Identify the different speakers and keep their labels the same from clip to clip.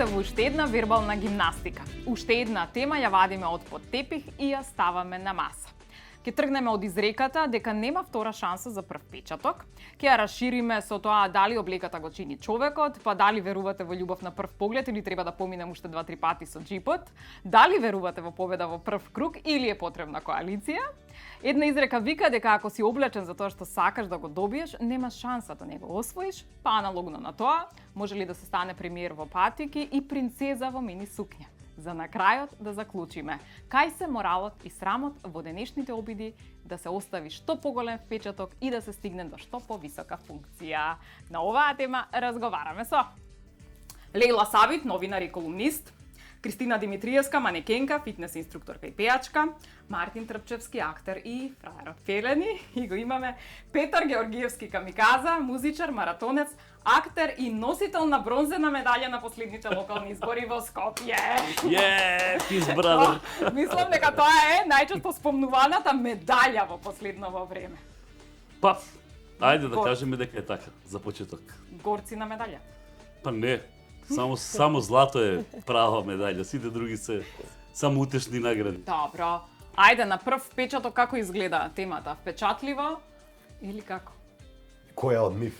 Speaker 1: се во уште една вербална гимнастика. Уште една тема ја вадиме од под тепих и ја ставаме на маса. Ке тргнеме од изреката дека нема втора шанса за прв печаток, ке ја расшириме со тоа дали облеката го чини човекот, па дали верувате во љубов на прв поглед или треба да поминем уште 2-3 пати со джипот, дали верувате во победа во прв круг или е потребна коалиција. Една изрека вика дека ако си облечен за тоа што сакаш да го добиеш, нема шанса да не го освоиш, па аналогно на тоа, може ли да се стане премиер во патики и принцеза во мини сукња. За на крајот да заклучиме, кај се моралот и срамот во денешните обиди да се остави што поголем впечаток и да се стигне до што повисока функција. На оваа тема разговараме со Лейла Сабит, новинар и колумнист, Кристина Димитриевска, манекенка, фитнес инструкторка и пејачка, Мартин Трпчевски, актер и фраер од Фелени, и го имаме Петар Георгиевски камиказа, музичар, маратонец, актер и носител на бронзена медаља на последните локални избори во Скопје.
Speaker 2: Peace brother.
Speaker 1: Мислам дека тоа е најчесто спомнуваната медаља во последново време.
Speaker 2: Па, ајде да кажеме дека е така, за почеток.
Speaker 1: Горци на медаља.
Speaker 2: Па не, само злато е права медаља, сите други се само утешни награди.
Speaker 1: Добро. Ајде на прв впечаток како изгледа темата? Впечатливо или како?
Speaker 3: Која од нив?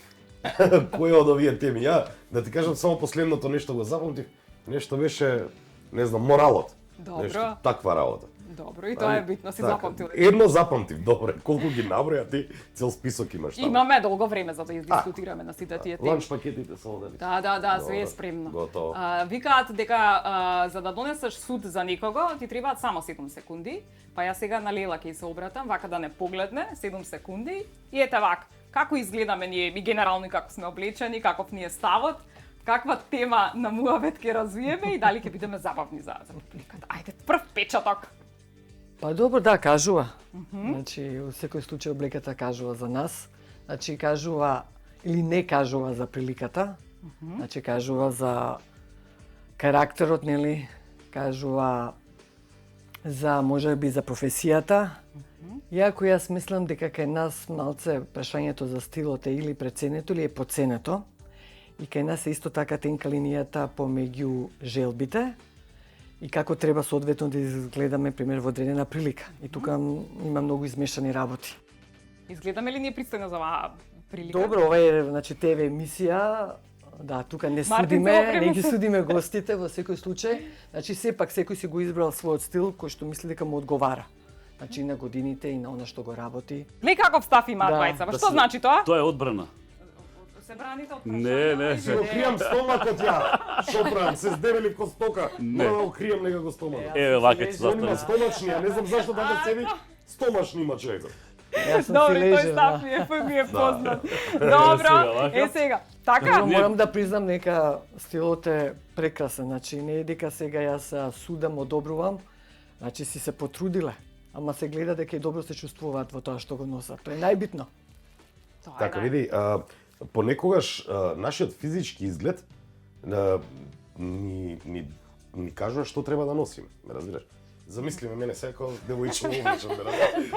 Speaker 3: Која од овие теми? Ја, да ти кажам, само последното нешто го запамтив, нешто беше, не знам, моралот.
Speaker 1: Добро.
Speaker 3: Нешто, таква работа.
Speaker 1: Добро, и тоа е битно, си запамтил.
Speaker 3: Едно запамтив, добре, колку ги наброја ти, цел список имаш таму.
Speaker 1: Имаме долго време за да издискутираме на сите тие теми.
Speaker 3: Ланч пакетите само дали.
Speaker 1: Да, све е спремно.
Speaker 3: Готово.
Speaker 1: Викаат дека за да донесеш суд за некого, ти требаат само 7 секунди, па ја сега на Лела ќе се обратам, вака да не погледне, 7 секунди, и ете вака, како изгледаме ние, и генерално како сме облечени, каков ни е ставот, каква тема на муавет ќе развиеме и дали ќе бидеме забавни за публиката. Ајде, прв печаток.
Speaker 4: Па добро, да, кажува. Значи, во секој случај облеката кажува за нас. Значи, кажува или не кажува за приликата. Значи, кажува за карактерот, нели? Кажува за, можеби, за професијата. Иако јас мислам дека кај нас малце прашањето за стилот е или преценето или е поценето. И кај нас е исто така тенка линијата помеѓу желбите и како треба соодветно да изгледаме, пример, во одредена прилика. И тука има многу измешани работи.
Speaker 1: Изгледаме ли ние пристојно за оваа прилика?
Speaker 4: Добро, ова е, значи, ТВ емисија. Да, тука не судиме, не ги судиме гостите во секој случај. Значи, сепак секој си го избрал својот стил кој што мисли дека му одговара. Значи, на годините и на она што го работи.
Speaker 1: Не каков став имаат двајца, што значи тоа?
Speaker 2: Тоа е одбрана.
Speaker 1: Се браните од
Speaker 2: Не.
Speaker 3: Си го кријам стомакот ја. Шо правам, се здебели ко стока. Мора да го кријам некако стомакот.
Speaker 2: Еве вака ќе
Speaker 3: Он има
Speaker 2: застане.
Speaker 3: стомачни, а не знам зашто така седи. Стомачни има човекот.
Speaker 4: Јас сум
Speaker 1: Добро,
Speaker 4: си
Speaker 1: тој
Speaker 4: лежел,
Speaker 1: став ми е познат. Добро, сега. Така?
Speaker 4: Добро, морам да признам нека стилот е прекрасен. Значи, не е дека сега јас судам, одобрувам. Значи, си се потрудиле. Ама се гледа дека и добро се чувствуваат во тоа што го носат. Тоа е најбитно.
Speaker 3: Така, види, понекогаш нашиот физички изглед ни кажува што треба да носиме, ме разбираш? Замислиме мене сега како девојче облечен,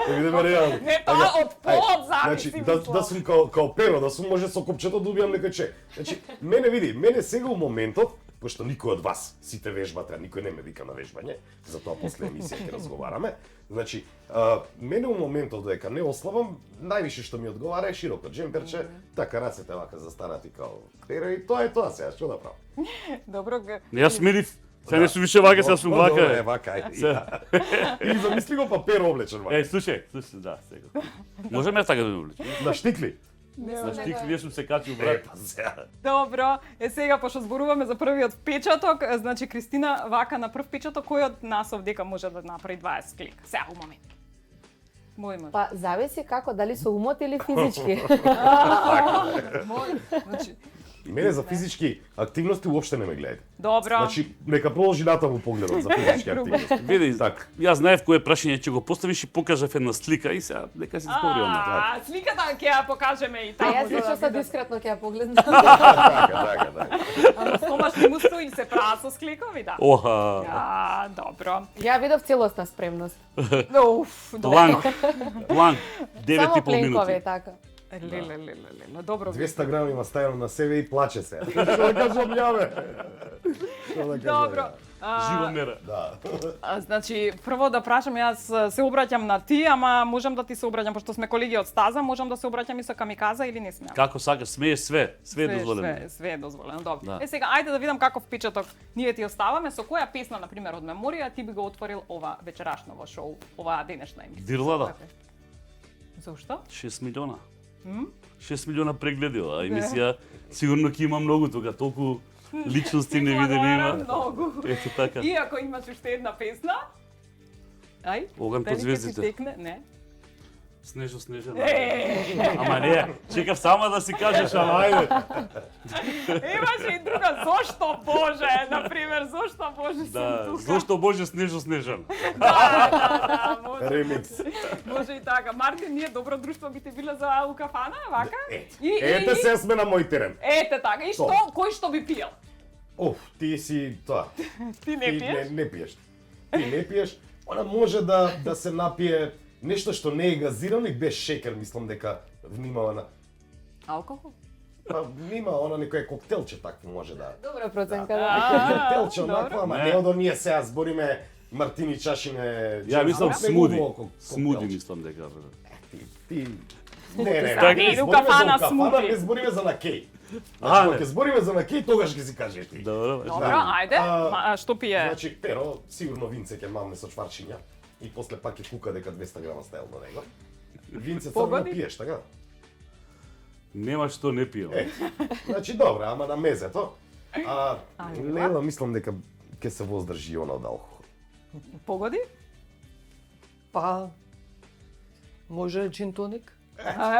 Speaker 3: да видиме реално.
Speaker 1: Не, тоа од полот зависи,
Speaker 3: значи, да сум као перо, да сум може со копчето да убијам некој че. Значи, мене сега у моментот, пошто никој од вас сите вежбате, никој не ме вика на вежбање, затоа после емисија ќе разговараме. Значи, мене у моментот дека не ослабам, највише што ми одговара е широко джемперче, така рацете вака застанати као перо и тоа е тоа сега, што да правам.
Speaker 1: Добро.
Speaker 2: Јас смирив. Сега не сум више вака, сега сум вака.
Speaker 3: Добре, вака, ајде. И замисли го па перо облечен вака.
Speaker 2: Слушај, да, сега. Можеме така да ме облечем.
Speaker 3: На штикли.
Speaker 2: За штикли, ние сум се качил брат.
Speaker 3: Па сега.
Speaker 1: Добро, сега пошто зборуваме за првиот впечаток, значи Кристина вака на прв впечаток, кој од нас овдека може да направи 20 клика? Сега у момент. Мој.
Speaker 5: Па зависи како, дали со умот или физички.
Speaker 1: Значи,
Speaker 3: Мене за физички активности уопште не ме гледајте.
Speaker 1: добро.
Speaker 3: Значи, нека продолжи натаму погледот за физички активности.
Speaker 2: Види,
Speaker 3: Так.
Speaker 2: јас знаев кое прашање ќе го поставиш и покажав една слика и сега нека се збори онда.
Speaker 1: Сликата ќе ја покажеме и
Speaker 5: А
Speaker 1: таму.
Speaker 5: јас
Speaker 1: за
Speaker 5: лично
Speaker 1: да
Speaker 5: са
Speaker 1: видат.
Speaker 5: дискретно ќе ја погледнам.
Speaker 3: Така.
Speaker 1: Ама стомашни му стои се прават со скликови, да.
Speaker 2: Оха.
Speaker 1: Добро.
Speaker 5: Ја видов целосна спремност.
Speaker 1: Уф, добро.
Speaker 2: План 9,5
Speaker 5: Само пленкови,
Speaker 2: минути.
Speaker 5: така.
Speaker 1: Леле, добро.
Speaker 3: 200 грами има ставено на себе и плаче се. Што да кажам ја, бе? Што да кажам
Speaker 1: Добро.
Speaker 3: ја?
Speaker 2: Жива мера.
Speaker 3: Да.
Speaker 1: Значи, прво да прашам, јас се обраќам на ти, ама можам да ти се обраќам, пошто сме колеги од стаза, можам да се обраќам и со камиказа или не смеам?
Speaker 2: Како сакаш, смееш све е дозволено.
Speaker 1: Све е дозволено, добро.
Speaker 2: Да.
Speaker 1: Сега, ајде да видам каков впечаток ние ти оставаме, со која песна, например, од меморија, ти би го отворил ова вечерашново шоу, оваа денешна емисија?
Speaker 2: Дирлада.
Speaker 1: Зошто?
Speaker 2: 6 милиона. 6 милиона прегледи, а емисија сигурно ќе има многу тука, толку личности невидени има.
Speaker 1: Многу.
Speaker 2: Ето така.
Speaker 1: Иако имаш уште една песна, ај,
Speaker 2: Оган
Speaker 1: дали
Speaker 2: под
Speaker 1: ќе ти
Speaker 2: звездите.
Speaker 1: текне? Не.
Speaker 2: Снежно, снежано. Ама не, чекав сама да си кажеш, ама ајде.
Speaker 1: Имаше и друга, зошто Боже, например, зошто Боже сум
Speaker 2: Да,
Speaker 1: тука.
Speaker 2: зошто Боже снежно, снежано.
Speaker 1: Да, може.
Speaker 3: Ремикс.
Speaker 1: Може и така. Мартин, ние добро друштво би те биле за у кафана, вака?
Speaker 3: Ете се сме на мој терен.
Speaker 1: Ете така. И што, кој што би пиел?
Speaker 3: Оф, ти си тоа.
Speaker 1: Ти не пиеш?
Speaker 3: Не пиеш. Ти не пиеш. Она може да се напие нешто што не е газирано и без шекер, мислам дека внимава на
Speaker 1: Алкохол?
Speaker 3: па внима она некој коктелче такво може да.
Speaker 5: Добра проценка, да.
Speaker 3: Коктелче
Speaker 1: добро.
Speaker 3: онакво, ама не од оние сега збориме мартини чашине.
Speaker 2: Ја мислам
Speaker 3: Ама
Speaker 2: смуди.
Speaker 3: негово коктелче.
Speaker 2: Смуди мислам дека.
Speaker 3: Ти не,
Speaker 1: Така,
Speaker 3: не
Speaker 1: иду
Speaker 3: збориме
Speaker 1: кафана
Speaker 3: за
Speaker 1: смуди.
Speaker 3: кафана, не збориме за накеј.
Speaker 2: А,
Speaker 3: Значи,
Speaker 2: не.
Speaker 3: кога ќе збориме за накеј, тогаш ќе си кажеш ти.
Speaker 2: Добро,
Speaker 1: Добро,
Speaker 3: Да.
Speaker 1: ајде.
Speaker 3: А,
Speaker 1: Што пие?
Speaker 3: Значи, перо, сигурно винце ќе мамне со чварчиња и после пак ќе кука дека 200 грама стајал до него. Винце црно
Speaker 1: Погоди.
Speaker 3: пиеш, така?
Speaker 2: Нема што не пием.
Speaker 3: Значи, добро, ама на мезето. А
Speaker 1: Ајде,
Speaker 3: Лела, мислам дека ќе се воздржи она од алкохол.
Speaker 1: Погоди?
Speaker 4: Па, може джин тоник?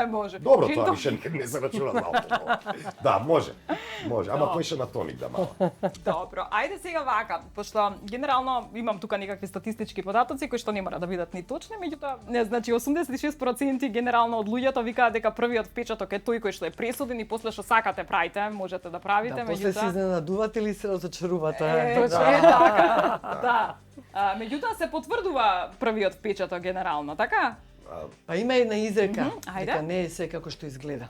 Speaker 1: Може.
Speaker 3: Добро,
Speaker 1: Джин
Speaker 3: тоа
Speaker 1: тоник.
Speaker 3: више не се рачуна за алкохол. Да, може. Може, ама поише на тоник да мало.
Speaker 1: Добро, ајде сега вака, пошто генерално имам тука некакви статистички податоци кои што не мора да бидат ни точни, меѓутоа, не, значи 86% генерално од луѓето викаат дека првиот впечаток е тој кој што е пресуден и после што сакате правите, можете да правите,
Speaker 4: Да, после се изненадувате или се разочарувате?
Speaker 1: Точно е така. Да. Меѓутоа се потврдува првиот впечаток генерално, така?
Speaker 4: Па има една изрека,
Speaker 1: ајде.
Speaker 4: дека не е се како што изгледа.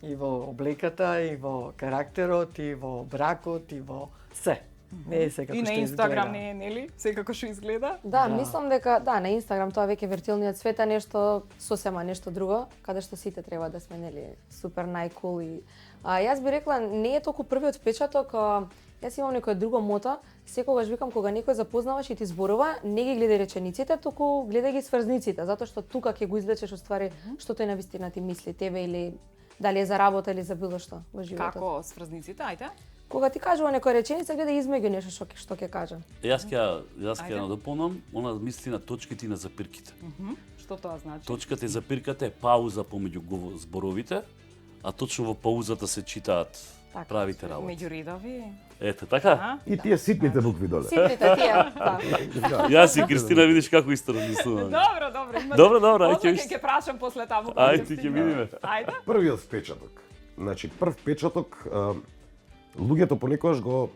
Speaker 4: И во облеката, и во карактерот, и во бракот, и во се. Не е се како
Speaker 1: И
Speaker 4: што
Speaker 1: на
Speaker 4: изгледа.
Speaker 1: Инстаграм не е, нели? Секако што изгледа.
Speaker 5: Да, мислам дека да, на Инстаграм тоа веќе виртуелниот свет е нешто сосема нешто друго, каде што сите треба да сме нели супер најкул и јас би рекла не е толку првиот впечаток, јас имам некое друго мото, секогаш викам кога некој запознаваш и ти зборува, не ги гледај речениците, туку гледај ги сврзниците, затоа што тука ќе го извлечеш уствари што тој навистина ти мисли тебе или дали е за работа или за било што во животот.
Speaker 1: Како сврзниците, ајде?
Speaker 5: Кога ти кажува некоја реченица, гледај измеѓу нешто што ќе каже.
Speaker 2: Јас ќе
Speaker 1: Ајде.
Speaker 2: надополнам, она мисли на точките и на запирките.
Speaker 1: Што тоа значи?
Speaker 2: Точката и запирката е пауза помеѓу зборовите, а точно во паузата се читаат правите работи.
Speaker 1: Меѓу редови.
Speaker 2: Ете, така?
Speaker 1: А?
Speaker 3: И тие ситните букви доле.
Speaker 5: Ситните тие, да.
Speaker 2: Јас и Кристина видиш како исто размислуваме.
Speaker 1: Добро, имате.
Speaker 2: Добро, ајде
Speaker 1: После
Speaker 2: ќе
Speaker 1: ќе прашам после таму.
Speaker 2: Ајде, ти ќе видиме.
Speaker 1: Ајде.
Speaker 3: Првиот впечаток. Значи, прв впечаток, луѓето понекогаш го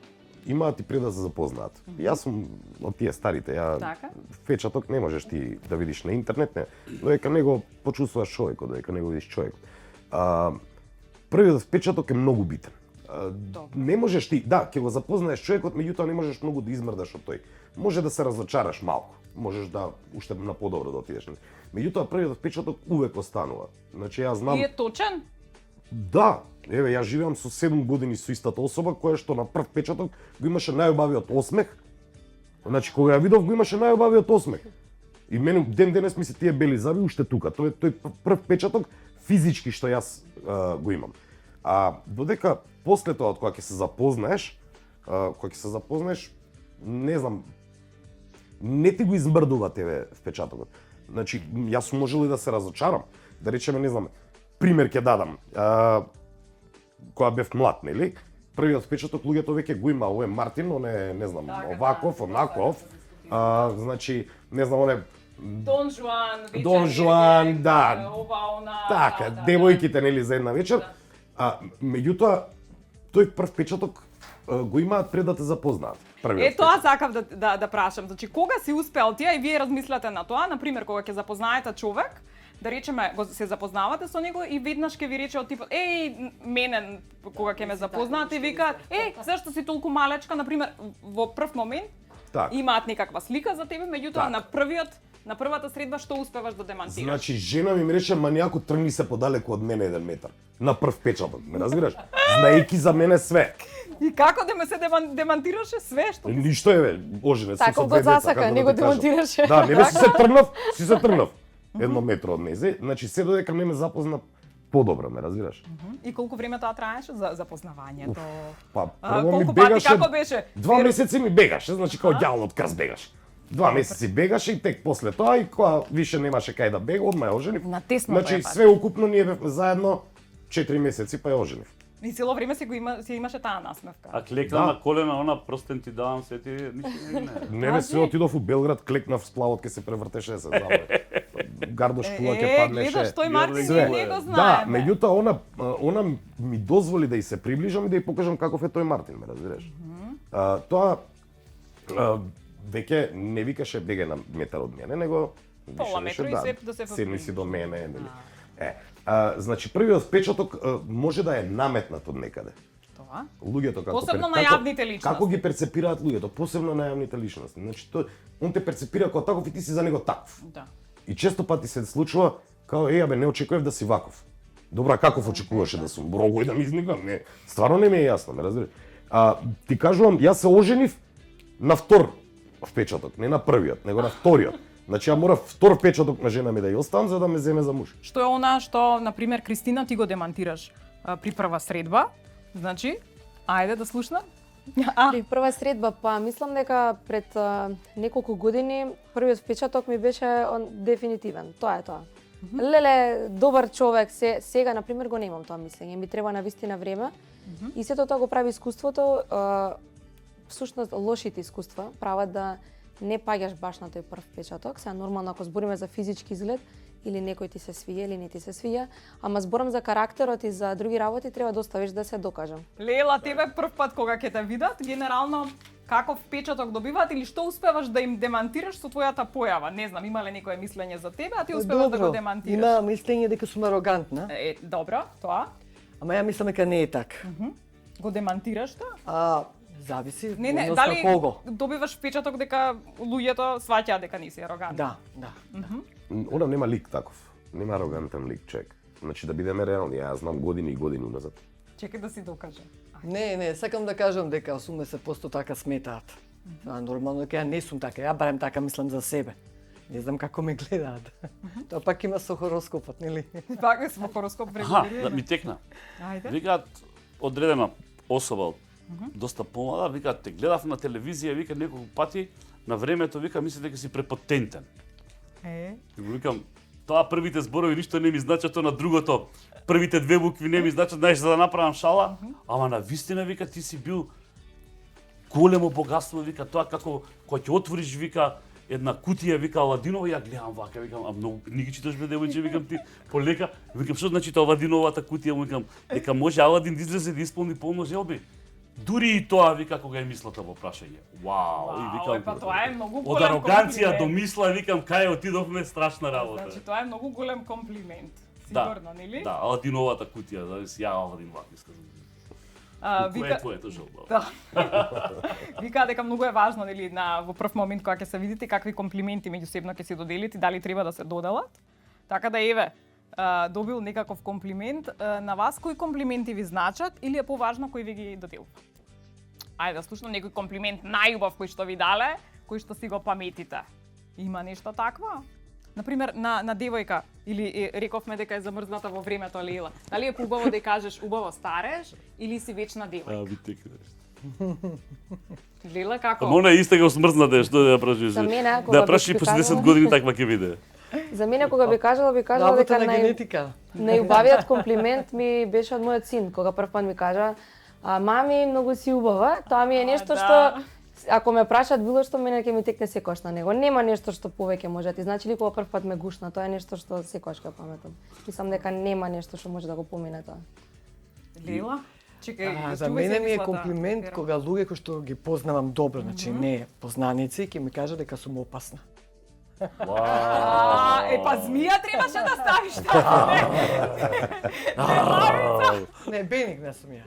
Speaker 3: имаат и пред да се запознаат. Јас сум од тие старите,
Speaker 1: Така.
Speaker 3: впечаток не можеш ти да видиш на интернет, не, додека не го почувствуваш човекот, додека не го видиш човекот. Првиот впечаток е многу битен. Не можеш ти, да, ќе го запознаеш човекот, меѓутоа не можеш многу да измрдаш од тој. Може да се разочараш малку, можеш да уште на подобро да отидеш. Меѓутоа првиот впечаток увек останува. Значи јас знам.
Speaker 1: И е точен?
Speaker 3: Да, еве јас живеам со 7 години со истата особа која што на прв впечаток го имаше најубавиот осмех. Значи кога ја видов го имаше најубавиот осмех. И мене ден денес ми се тие бели заби уште тука. Тој прв впечаток физички што јас го имам. А додека после тоа кога ќе се запознаеш, не знам, не ти го измрдува тебе впечатокот. Значи јас сум можел и да се разочарам. Да речеме, не знам, пример ќе дадам. Кога бев млад, нели? Првиот впечаток луѓето веќе го има, овој Мартин, он е, не знам,
Speaker 1: Така,
Speaker 3: оваков, онаков. Значи, не знам, он е
Speaker 1: Дон Жуан, вечер.
Speaker 3: Дон Жуан, да.
Speaker 1: Ова, она.
Speaker 3: така,
Speaker 1: да.
Speaker 3: девојките нели за една вечер. Меѓутоа тој прв впечаток го имаат пред да те запознаат.
Speaker 1: Е, тоа сакав да прашам. Значи, кога си успеал ти, и вие размислете на тоа, например, кога ќе запознаете човек, да речеме, се запознавате со него и веднаш ќе ви рече од типот, мене кога ќе ме запознаат и викаат, зашто си толку малечка, например, во прв момент
Speaker 3: Так.
Speaker 1: имаат некаква слика за тебе, меѓутоа
Speaker 3: Так.
Speaker 1: на првата средба што успеваш да демантираш?
Speaker 3: Значи, жена ми рече, манијако тргни се подалеку од мене 1 метар. На прв печаток, ме разбираш? Знаејќи за мене све.
Speaker 1: И како да ме се демантираше све што
Speaker 3: Ништо е, оженет сум
Speaker 5: Така
Speaker 3: со
Speaker 5: го
Speaker 3: две деца,
Speaker 5: засака,
Speaker 3: како
Speaker 5: не
Speaker 3: да
Speaker 5: го
Speaker 3: ти кажам.
Speaker 5: демонтираше.
Speaker 3: Да, не си се тргнав. 1 метар од незе, значи се додека не ме запозна подобро, ме разбираш?
Speaker 1: И колку време тоа траеше за запознавањето?
Speaker 3: Па прво ми
Speaker 1: Колку пати,
Speaker 3: бегаше.
Speaker 1: како беше?
Speaker 3: 2 месеци ми бегаше, значи као ѓавол од крст бегаше. 2 месеци бегаше и тек после тоа и кога више немаше кај да бега, одма ја оженив.
Speaker 1: На тесно
Speaker 3: Значи
Speaker 1: тоа е
Speaker 3: све укупно ние бевме заедно 4 месеци па ја оженив.
Speaker 1: И цело време си имаше таа насмевка.
Speaker 2: А клекна
Speaker 3: Да.
Speaker 2: на колена, она простен ти давам се ти, ништо не.
Speaker 3: Не све отидов у Белград, клекнав сплавот ке се превртеше се забаве. Гардош кула ке паднеше.
Speaker 1: гледаш, тој Мартин
Speaker 3: Све.
Speaker 1: ние не го
Speaker 3: Да,
Speaker 1: знаеме.
Speaker 3: меѓутоа она ми дозволи да и се приближам и да ја покажам каков е тој Мартин, ме разбираш. Тоа веќе не викаше бегај на метар од мене, него
Speaker 1: Пола метро и се да се
Speaker 3: седни си до мене, нели. Значи првиот впечаток може да е наметнат од некаде.
Speaker 1: Тоа.
Speaker 3: Луѓето како
Speaker 1: Посебно на јавните личности.
Speaker 3: Како ги перцепираат луѓето, посебно на јавните личности. Значи он те перцепира како таков и ти си за него таков.
Speaker 1: Да.
Speaker 3: И често пати се случува као абе не очекував да си ваков. Добра, каков очекуваше да сум? Рогој да ми изникам? Не, стварно не ми е јасно, ме разбираш. Ти кажувам, јас се оженив на втор впечаток, не на првиот, него на вториот. Значи ја морав втор впечаток на жена ми да ја оставам за да ме земе за муж.
Speaker 1: Што е она што, на пример, Кристина ти го демантираш при прва средба? Значи, ајде да слушнам.
Speaker 5: При прва средба, па мислам дека пред неколку години првиот впечаток ми беше дефинитивен. Тоа е тоа. Леле, добар човек, сега на пример го немам тоа мислење, ми треба навистина време. И сето тоа го прави искуството, всушност лошите искуства прават да не паѓаш баш на тој прв впечаток. Сега нормално ако збориме за физички изглед или некој ти се свија или не ти се свија, ама зборам за карактерот и за други работи треба да оставиш да се докажам.
Speaker 1: Лела, тебе прв пат кога ќе те видат, генерално каков впечаток добиваат или што успеваш да им демантираш со твојата појава? Не знам, има ли некое мислење за тебе, а ти успеваш да го демантираш?
Speaker 4: Има мислење дека сум арогантна,
Speaker 1: Добро, тоа.
Speaker 4: ама ја мислам дека не е така.
Speaker 1: Го демантираш тоа?
Speaker 4: Зависи
Speaker 1: Не,
Speaker 4: однос
Speaker 1: дали
Speaker 4: на кого.
Speaker 1: добиваш впечаток дека луѓето сваќаат дека не си арогантен?
Speaker 4: Да.
Speaker 3: Она нема лик таков. Нема арогантен лик човек. Значи да бидеме реални, ја знам години и години уназад.
Speaker 1: Чекај да си докажам.
Speaker 4: Не, сакам да кажам дека 80% така сметаат. Нормално дека ја не сум така, ја барем така мислам за себе. Не знам како ме гледаат. Тоа пак има со хороскопот, нели?
Speaker 1: Така смо хороскоп
Speaker 2: Аха,
Speaker 1: регулираме.
Speaker 2: да ми текна.
Speaker 1: Ајде.
Speaker 2: Викаат одредена особа, доста помлада, викаат те гледав на телевизија, вика неколку пати на времето, вика мисли дека си препотентен. И го викам, тоа првите зборови ништо не ми значат, тоа на другото. Првите две букви не ми значат, знаеш, за да направам шала, ама на вистина вика ти си бил големо богатство, вика тоа како кога ќе отвориш, вика една кутија, вика Аладинова, ја гледам вака, викам, а многу книги читаш бе девојче, викам ти полека, викам што значи тоа Аладиновата кутија, викам дека може Аладин да излезе да исполни полно желби. Дури и тоа вика кога е мислата во прашање. Вау, и викам.
Speaker 1: Па тоа е многу
Speaker 2: Од
Speaker 1: голем
Speaker 2: ароганција до
Speaker 1: комплимент.
Speaker 2: мисла, викам кај отидовме страшна работа.
Speaker 1: Значи тоа е многу голем комплимент.
Speaker 2: Да,
Speaker 1: Сигурно, нели?
Speaker 2: да, Аладиновата кутија, зависи ја Аладин вака искажам. Кој е твоето желба?
Speaker 1: Да. Вика дека многу е важно, нели, во прв момент кога ќе се видите какви комплименти меѓусебно ќе си доделите, дали треба да се доделат. Така да еве, добил некаков комплимент, на вас кои комплименти ви значат или е поважно кој ви ги доделува? Ајде да слушнам некој комплимент најубав кој што ви дале, кој што си го паметите. Има нешто такво? Например, на девојка, или рековме дека е замрзната во времето Лела. Дали е поубаво да ја кажеш убаво стареш или си вечна девојка?
Speaker 2: Ви текна.
Speaker 1: Лела како?
Speaker 2: Ама она е иста како смрзната, што да ја прашиш?
Speaker 5: За мене,
Speaker 2: Да
Speaker 5: кога
Speaker 2: ја прашиш
Speaker 5: би
Speaker 2: после 10
Speaker 5: кажала-
Speaker 2: години таква ќе биде.
Speaker 5: За мене кога би кажала дека
Speaker 4: Работа на генетика.
Speaker 5: најубавиот комплимент ми беше од мојот син, кога прв пат ми кажа: "Мами, многу си убава." Тоа ми е нешто
Speaker 1: да.
Speaker 5: што ако ме прашат било што, мене ќе ми текне секојаш на него. Нема нешто што повеќе може да ти значи или кога прв пат ме гушна, тоа е нешто што секојаш ќе паметам. Мислам дека нема нешто што може да го помине тоа.
Speaker 1: Лела? Чекај,
Speaker 4: За мене ми е комплимент кога луѓе кои што ги познавам добро, значи не познаници, ќе ми кажа дека сум опасна.
Speaker 1: Па змија требаше да ставиш
Speaker 4: Не, Бенигна сум ја.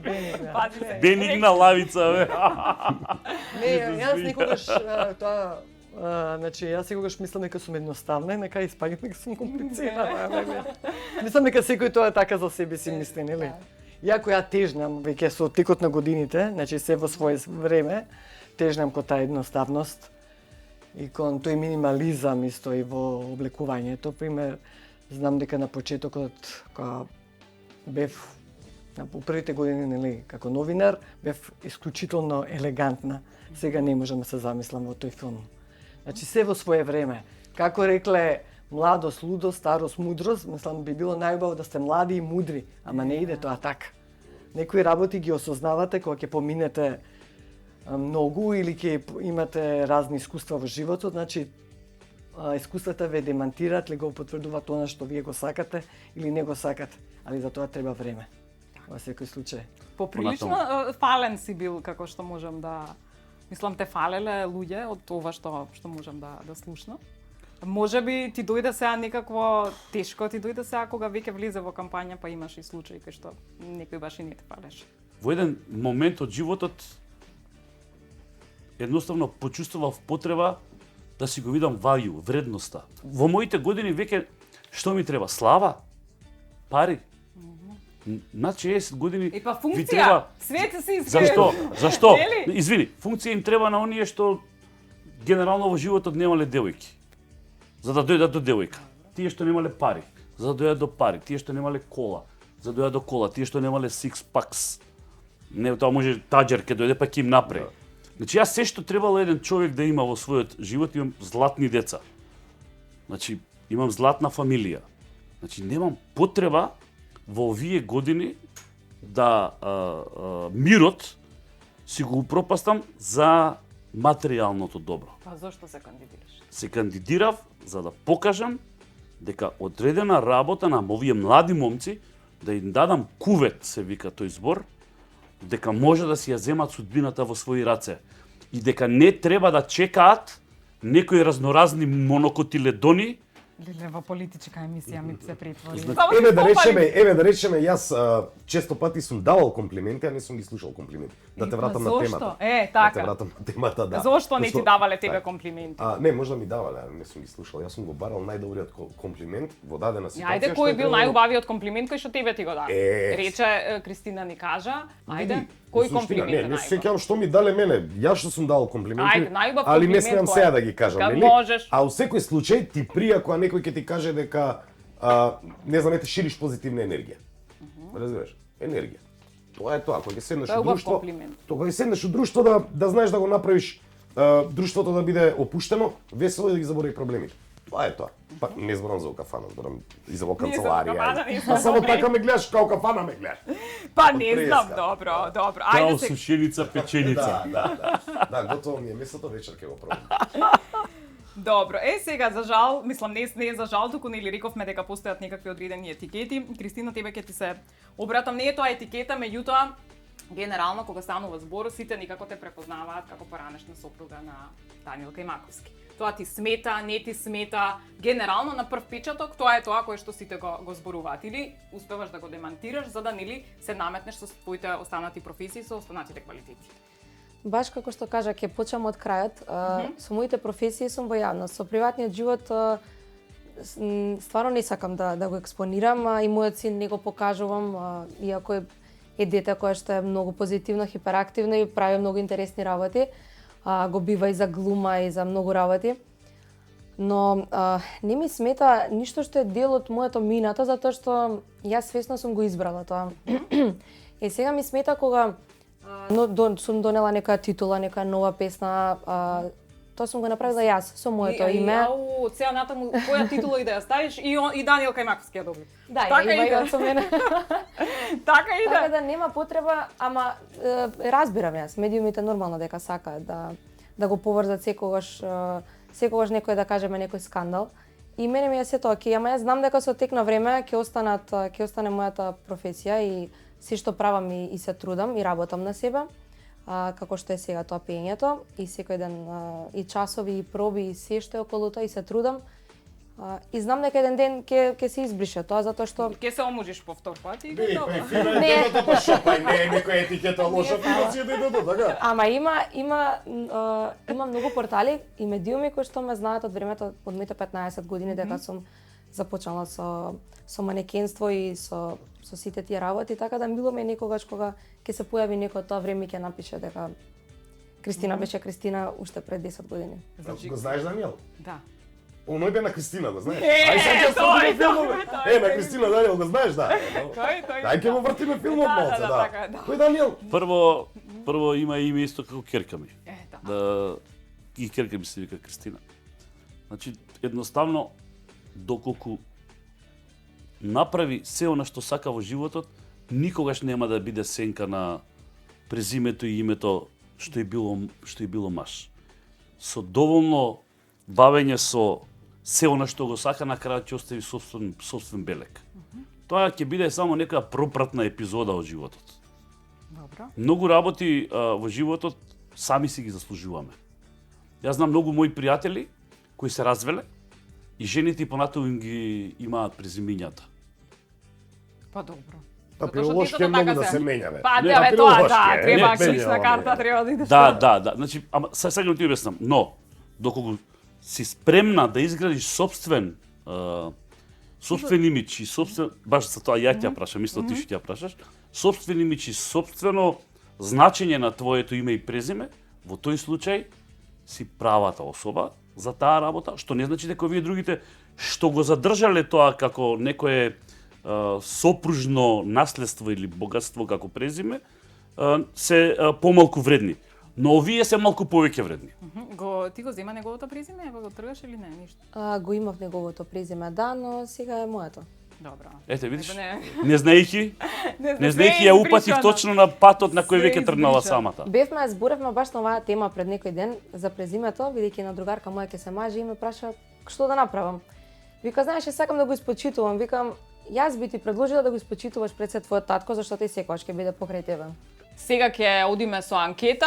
Speaker 4: Бенигна.
Speaker 1: Пази се.
Speaker 2: Бенигна лавица, бе.
Speaker 4: Не, јас никогаш тоа значи јас секогаш мислам дека сум едноставна и нека испаѓам дека сум комплицирана. Мислам дека секој тоа така за себе си мисли, нели? Иако ја тежнам веќе со текот на годините, значи се во свое време, тежнам кон таа едноставност и кон тој минимализам исто и во облекувањето. Пример, знам дека на почетокот кога бев у првите години, нели, како новинар, бев исклучително елегантна. Сега не можам да се замислам во тој филм. Значи се во свое време. Како рекле, младост, лудост, старост, мудрост, мислам би било најубаво да сте млади и мудри, ама не иде тоа така. Некои работи ги осознавате кога ќе поминете многу или ќе имате разни искуства во животот, значи искуствата ве демантираат или го потврдуваат она што вие го сакате или не го сакате, али за тоа треба време. Во секој случај.
Speaker 1: Поприлично фален си бил, како што можам да... Мислам, те фалеле луѓе од това што можам да слушнам. Може би ти дојде сега некакво тешко, ти дојде сега кога веќе влезе во кампања, па имаш и случаи кај што некој баш и не те фалеше.
Speaker 2: Во еден момент од животот едноставно почувствував потреба да си го видам value, вредноста. Во моите години веќе што ми треба? Слава? Пари? Над 60 години
Speaker 1: Па
Speaker 2: ви
Speaker 1: функција,
Speaker 2: треба...
Speaker 1: свете си искрен.
Speaker 2: Зашто?
Speaker 1: Нели?
Speaker 2: Извини, функција им треба на оние што генерално во животот немале девојки. За да дојдат до девојка. Тие што немале пари, за да дојдат до пари. Тие што немале кола, за да дојдат до кола. Тие што немале six packs. Не, тоа може таџер ке дојде па ќе им направи. Значи јас се што требало еден човек да има во својот живот, имам златни деца. Значи имам златна фамилија. Значи немам потреба во овие години да мирот си го упропастам за материјалното добро.
Speaker 1: Па зошто се кандидираш?
Speaker 2: Се кандидирав за да покажам дека одредена работа на овие млади момци, да им дадам кувет, се вика тој збор, дека може да си ја земат судбината во своји раце и дека не треба да чекаат некои разноразни монокотиледони.
Speaker 1: Леле, во политичка емисија ми се претвори.
Speaker 3: Еве да речеме, јас често пати сум давал комплименти, а не сум ги слушал комплименти. Да те вратам на темата.
Speaker 1: Зошто?
Speaker 3: Да те
Speaker 1: Така.
Speaker 3: вратам на темата, да.
Speaker 1: Зошто не ти давале тебе
Speaker 3: Така.
Speaker 1: комплименти?
Speaker 3: Не, можда ми давале, а не сум ги слушал. Јас сум го барал најдобриот комплимент во дадена ситуација.
Speaker 1: Ајде, кој бил најубавиот комплимент кој што тебе ти го даде? Рече Кристина ни кажа, ајде, кој комплимент е
Speaker 3: Не
Speaker 1: најубав?
Speaker 3: сеќавам што ми дале мене. Јас што сум дал комплименти,
Speaker 1: Ајде, најубав
Speaker 3: али не
Speaker 1: комплимент
Speaker 3: смеам
Speaker 1: кој е?
Speaker 3: сега да ги кажам,
Speaker 1: Кад
Speaker 3: нели?
Speaker 1: можеш.
Speaker 3: А во секој случај ти прија кога некој ќе ти каже дека не знам, ете шириш позитивна енергија. Разбираш? Енергија. Тоа е тоа, кога ќе седнеш
Speaker 1: Тоа е
Speaker 3: у
Speaker 1: убав
Speaker 3: друштво,
Speaker 1: комплимент.
Speaker 3: кога ќе седнеш у друштво да знаеш да го направиш друштвото да биде опуштено, весело и да ги заборави проблемите. Тоа е тоа. Па не зборам за кафана, зборам и за во
Speaker 1: Ние за кафана
Speaker 3: канцеларија.
Speaker 1: не сме
Speaker 3: Па само
Speaker 1: добри.
Speaker 3: така ме гледаш, као кафана ме гледаш.
Speaker 1: Па не знам,
Speaker 3: Преска.
Speaker 1: добро.
Speaker 2: Као
Speaker 1: Ајде се
Speaker 2: сушеница, печеница.
Speaker 3: Да, готово ми е месото, вечер ќе го пробам.
Speaker 1: Добро, сега за жал, мислам не е за жал, туку нели рековме дека постојат некакви одредени етикети. Кристина, тебе ќе ти се обратам, не е тоа етикета, меѓутоа генерално кога станува збор, сите никако те препознаваат како поранешна сопруга на Даниел Кајмаковски. Тоа ти смета, не ти смета, генерално на прв печаток тоа е тоа кое што сите го зборуваат или успеваш да го демантираш за да нели се наметнеш со твоите останати професии, со останатите квалитети.
Speaker 5: Баш како што кажа, ќе почнам од крајот. Со моите професии сум во јавност. Со приватниот живот стварно не сакам да го експонирам и мојот син не го покажувам, иако е дете кое што е многу позитивно, хиперактивно и прави многу интересни работи. Го бива и за глума и за многу работи. Но не ми смета ништо што е дел од моето минато, затоа што јас свесно сум го избрала тоа. И сега ми смета кога сум донела нека титула, нека нова песна, тоа сум го направила јас со моето име.
Speaker 1: Од сега натаму која титула и да ја ставиш и Даниел Кајмаковски ја добри.
Speaker 5: Да,
Speaker 1: така
Speaker 5: има
Speaker 1: иде.
Speaker 5: и со мене.
Speaker 1: Така иде.
Speaker 5: Така да нема потреба, ама разбирам јас, медиумите нормално дека сакаат да го поврзат секогаш некој да кажеме некој скандал. И мене ми е сето окей, ама јас знам дека со тек на време ќе остане мојата професија и се што правам и се трудам и работам на себе. како што е сега тоа пеењето и секој ден и часови и проби и се што е околу тоа и се трудам. И знам дека еден ден ќе се избрише тоа затоа што
Speaker 1: Ке се омужиш повтор пат и
Speaker 3: Не,
Speaker 1: готово.
Speaker 3: фина етикета, па шо, па не е некоја етикета лоша, фина си етикета, така?
Speaker 5: Ама има многу портали и медиуми кои што ме знаат од времето од моите 15 години дека сум започнала со манекенство и со сите тие работи, така да мило ме некогаш кога ќе се појави некој од тоа време и ќе напише дека Кристина беше Кристина уште пред 10 години.
Speaker 3: Го знаеш Даниел?
Speaker 1: Да.
Speaker 3: Оној бе на Кристина, го знаеш?
Speaker 1: Е,
Speaker 3: Ај сега ќе
Speaker 1: тој,
Speaker 3: ставиме филмови.
Speaker 1: тој,
Speaker 3: На Кристина Даниел го знаеш, да.
Speaker 1: Тој.
Speaker 3: Ај ќе го вртиме филмот малце,
Speaker 1: да,
Speaker 3: да.
Speaker 1: така е, да.
Speaker 3: Кој Даниел?
Speaker 2: Прво има име исто како ќерка ми.
Speaker 1: Да.
Speaker 2: Да, и ќерка ми се вика Кристина. Значи, едноставно, доколку направи се она што сака во животот, никогаш нема да биде сенка на презимето и името што е било маш. Со доволно бавење со се она што го сака, на крај ќе остави собствен белег. Тоа ќе биде само нека пропратна епизода од животот.
Speaker 1: Добро.
Speaker 2: Многу работи во животот сами си ги заслужуваме. Јас знам многу мои пријатели кои се развеле и жените понатаму им ги имаат презимињата.
Speaker 1: Па добро.
Speaker 3: Папиролошки е многу да се менја, бе.
Speaker 1: Па
Speaker 3: Не,
Speaker 1: да, тоа, да,
Speaker 3: папиролошки е,
Speaker 1: треба
Speaker 3: не,
Speaker 1: лична
Speaker 3: менја,
Speaker 1: карта,
Speaker 3: менја.
Speaker 1: треба да идеш.
Speaker 2: Да. Значи, ама сега ти објаснам, но доколку си спремна да изградиш собствен имидж и собствен, баш за тоа ја ќе ја прашам, мислам ти што ќе ја прашаш, собствен имидж и собствено значење на твоето име и презиме, во тој случај си правата особа за таа работа, што не значи дека овие другите што го задржале тоа како некое сопружно наследство или богатство како презиме, се помалку вредни. Но овие се малку повеќе вредни.
Speaker 1: Ти го зема неговото презиме, ево го тргаш или не, ништо?
Speaker 5: Го имав неговото презиме, да, но сега е моето.
Speaker 1: Добро.
Speaker 2: Ете, видиш,
Speaker 1: Не.
Speaker 2: не знаејќи, ја упатив точно на патот на кој
Speaker 1: Се
Speaker 2: веќе тргнала
Speaker 1: избриша.
Speaker 2: самата.
Speaker 5: Зборевме баш на оваа тема пред некој ден за презимето, бидејќи на другарка моја ќе се мажи и ме праша што да направам. Вика, знаеш, сакам да го испочитувам. Викам, јас би ти предложила да го испочитуваш пред се твојот татко, зашто тој секогаш ќе биде покрај тебе.
Speaker 1: Сега ќе одиме со анкета.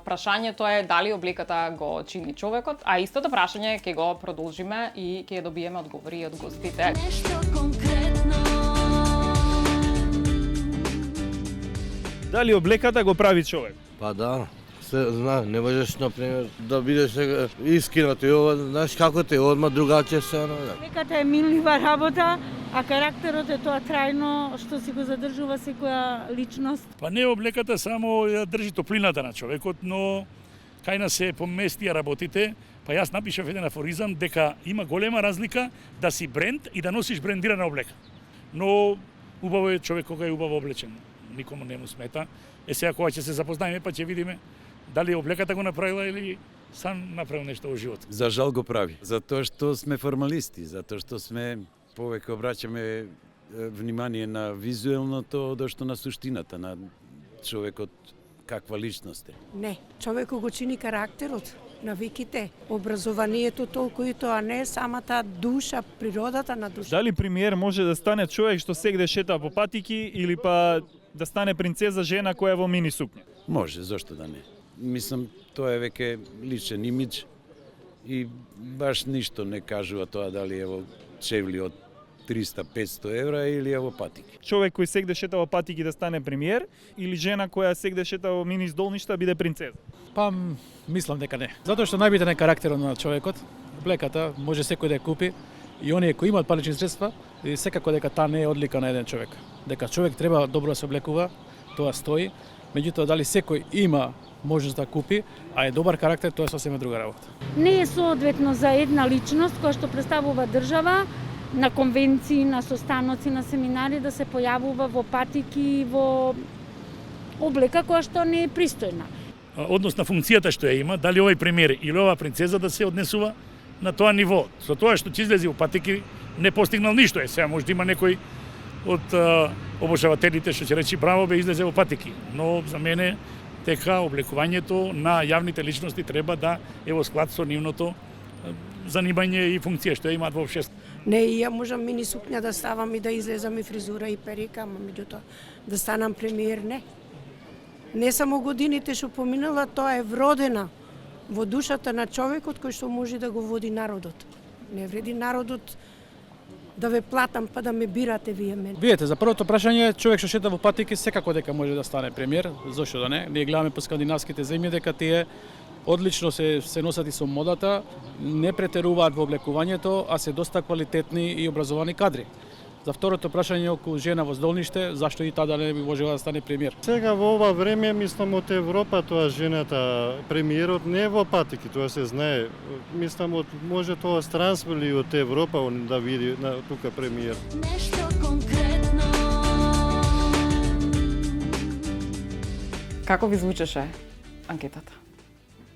Speaker 1: Прашањето е дали облеката го чини човекот, а истото прашање ќе го продолжиме и ќе добиеме одговори од гостите.
Speaker 6: Нешто конкретно.
Speaker 7: Дали облеката го прави човек?
Speaker 8: Па да, се знае, не можеш например да бидеш искренат и ова, знаеш како те одма другаче се оно.
Speaker 9: Облеката е минлива работа, а карактерот е тоа трајно што си го задржува секоја личност.
Speaker 10: Па не облеката само ја држи топлината на човекот, но кај нас се поместија работите, па јас напишав еден афоризам дека има голема разлика да си бренд и да носиш брендирана облека. Но убаво е човек кога е убаво облечен. Никому не му смета. Сега кога ќе се запознаеме па ќе видиме дали облеката го направила или сам направил нешто во животот.
Speaker 11: За жал го прави. Затоа што сме формалисти, затоа што сме повеќе обраќаме внимание на визуелното одошто на суштината на човекот каква личност е.
Speaker 12: Не, човекот го чини карактерот, навиките, образованието толку и тоа не самата душа, природата на душа.
Speaker 7: Дали премиер може да стане човек што сегде шета по патики или па да стане принцеза жена која е во мини сукња?
Speaker 11: Може, зошто да не? Мислам, тоа е веќе личен имидж и баш ништо не кажува тоа дали е во чевли од 300-500 евра или е во патики.
Speaker 7: Човек кој сегде шета во патики да стане премиер или жена која сегде шета во мини издолништа биде принцеза?
Speaker 13: Па, мислам дека не. Затоа што најбитен е карактерот на човекот. Облеката може секој да ја купи и оние кои имаат парични средства, и секако дека таа не е одлика на еден човек. Дека човек треба добро да се облекува, тоа стои. Меѓутоа дали секој има можност да купи, а е добар карактер, тоа е сосема друга работа.
Speaker 9: Не е соодветно за една личност која што представува држава на конвенции, на состаноци, на семинари да се појавува во патики, во облека која што не е пристојна.
Speaker 10: Однос на функцијата што ја има, дали овој премиер или ова принцеза да се однесува на тоа ниво. Со тоа што ќе излезе во патики не постигнал ништо. Сега може да има некој од обожавателите што ќе речи браво бе излезе во патики, но за мене дека облекувањето на јавните личности треба да е во склад со нивното занимање и функција што ја имаат во општеството.
Speaker 12: Не, и ја можам мини сукња да ставам и да излезам и фризура и перика, ама меѓутоа да станам премиер, не. Не само годините што поминала, тоа е вродена во душата на човекот кој што може да го води народот. Не вреди народот да ве платам па да ме бирате вие мене.
Speaker 13: Видете, за првото прашање, човек што шета во патики секако дека може да стане премиер, зошто да не? Ние гледаме по скандинавските земји дека тие одлично се носат и со модата, не претеруваат во облекувањето, а се доста квалитетни и образовани кадри. За второто прашање околу жена во здолниште, зашто и таа да не би можела да стане премиер?
Speaker 14: Сега во ова време, мислам од Европа, тоа жената премиерот не е во патики, тоа се знае. Мислам може тоа странство или од Европа да види тука премиер.
Speaker 6: Нешто конкретно.
Speaker 1: Како ви звучеше анкетата?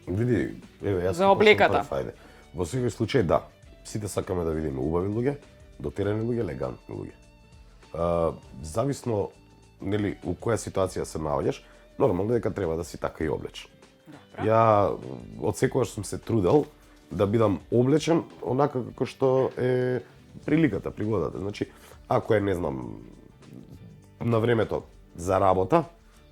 Speaker 3: Види, еве јас
Speaker 1: За облеката.
Speaker 3: Ајде. Во секој случај да, сите сакаме да видиме убави луѓе, дотерани луѓе, елегантни луѓе. Зависно нели у која ситуација се наоѓаш, нормално дека треба да си така и облечен.
Speaker 1: Добра.
Speaker 3: Ја од секогаш сум се трудел да бидам облечен онака како што е приликата, пригодата. Значи, ако е, не знам, на времето за работа,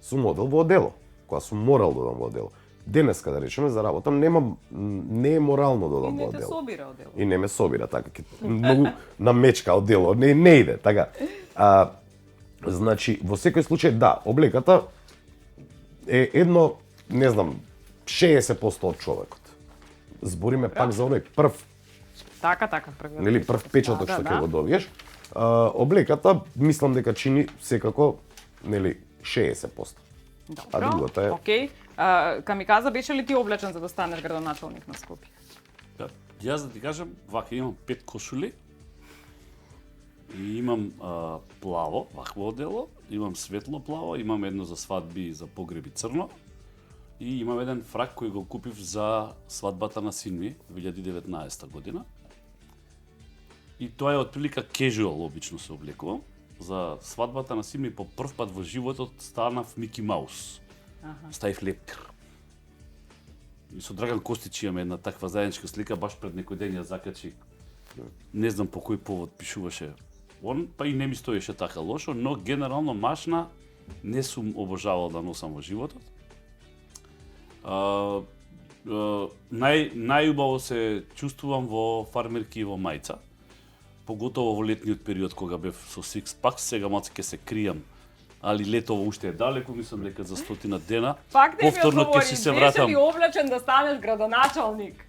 Speaker 3: сум одел во одело, кога сум морал да одам во одело. Денеска, да речеме, за работа не е морално да одам во
Speaker 1: И не те
Speaker 3: одело.
Speaker 1: собира одело.
Speaker 3: И не ме собира, така, многу намечка одело, не иде, така. Значи, во секој случај, да, облеката е едно, не знам, 60% од човекот. Збориме пак за оној прв,
Speaker 1: Така, прв.
Speaker 3: нели, прв печаток што
Speaker 1: Да.
Speaker 3: ќе го добиеш. Облеката, мислам дека чини секако, нели, 60%. А
Speaker 1: Добро,
Speaker 3: другото е...
Speaker 1: окей. Камиказа, беше ли ти облечен за да станеш градоначалник на Скопје?
Speaker 2: Да, јас да ти кажам, вака имам 5 кошули и имам плаво, вакво одело, имам светло плаво, имам едно за свадби и за погреби црно и имам еден фрак кој го купив за свадбата на син ми 2019 година. И тоа е отприлика casual, обично се облекувам. За свадбата на син ми по прв пат во животот станав Мики Маус. Ставив лепкар. И со Драган Костич имаме една таква заедничка слика, баш пред некој ден ја закачи. Не знам по кој повод пишуваше он, па и не ми стоеше така лошо, но генерално машна не сум обожавал да носам во животот. Најубаво се чувствувам во фармерки и во мајца. Поготово во летниот период кога бев со six pack, сега малку ќе се кријам. Али летово уште е далеко, мислам дека за 100 дена.
Speaker 1: Пак не ми
Speaker 2: повторно ќе
Speaker 1: одговори,
Speaker 2: си се
Speaker 1: беше
Speaker 2: вратам.
Speaker 1: ли облечен да станеш градоначалник?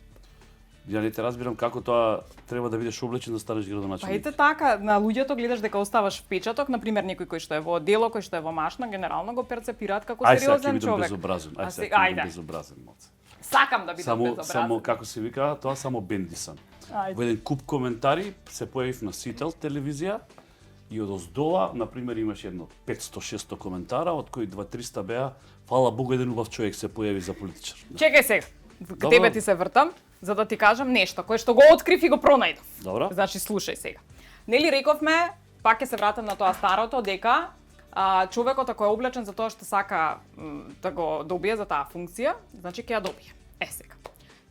Speaker 2: Ја не те разбирам како тоа треба да бидеш облечен да станеш
Speaker 1: Па
Speaker 2: градоначалник.
Speaker 1: ете така, на луѓето гледаш дека оставаш впечаток, например некој кој што е во одело, кој што е во машна, генерално го перцепираат како
Speaker 2: Ај сега ќе
Speaker 1: сериозен
Speaker 2: бидам
Speaker 1: човек.
Speaker 2: безобразен.
Speaker 1: А
Speaker 2: Ај сега
Speaker 1: сега,
Speaker 2: ќе бидам
Speaker 1: ајде.
Speaker 2: безобразен моц.
Speaker 1: Сакам да бидам безобразен.
Speaker 2: Само како се вика, тоа само бендисан.
Speaker 1: Ајде.
Speaker 2: Во еден куп коментари се појавив на Сител телевизија и од оздола, на пример, имаш едно 500-600 коментара, од кои 2-300 беа, фала Богу, еден убав човек се појави за политичар.
Speaker 1: Чекај сега. К
Speaker 2: Добро.
Speaker 1: тебе ти се вртам, за да ти кажам нешто кое што го открив и го пронајдов.
Speaker 2: Добро.
Speaker 1: Значи слушај сега. Нели рековме, пак ќе се вратам на тоа старото, дека човекот ако е облечен за тоа што сака да го добие за таа функција, значи ќе ја добие. Сега.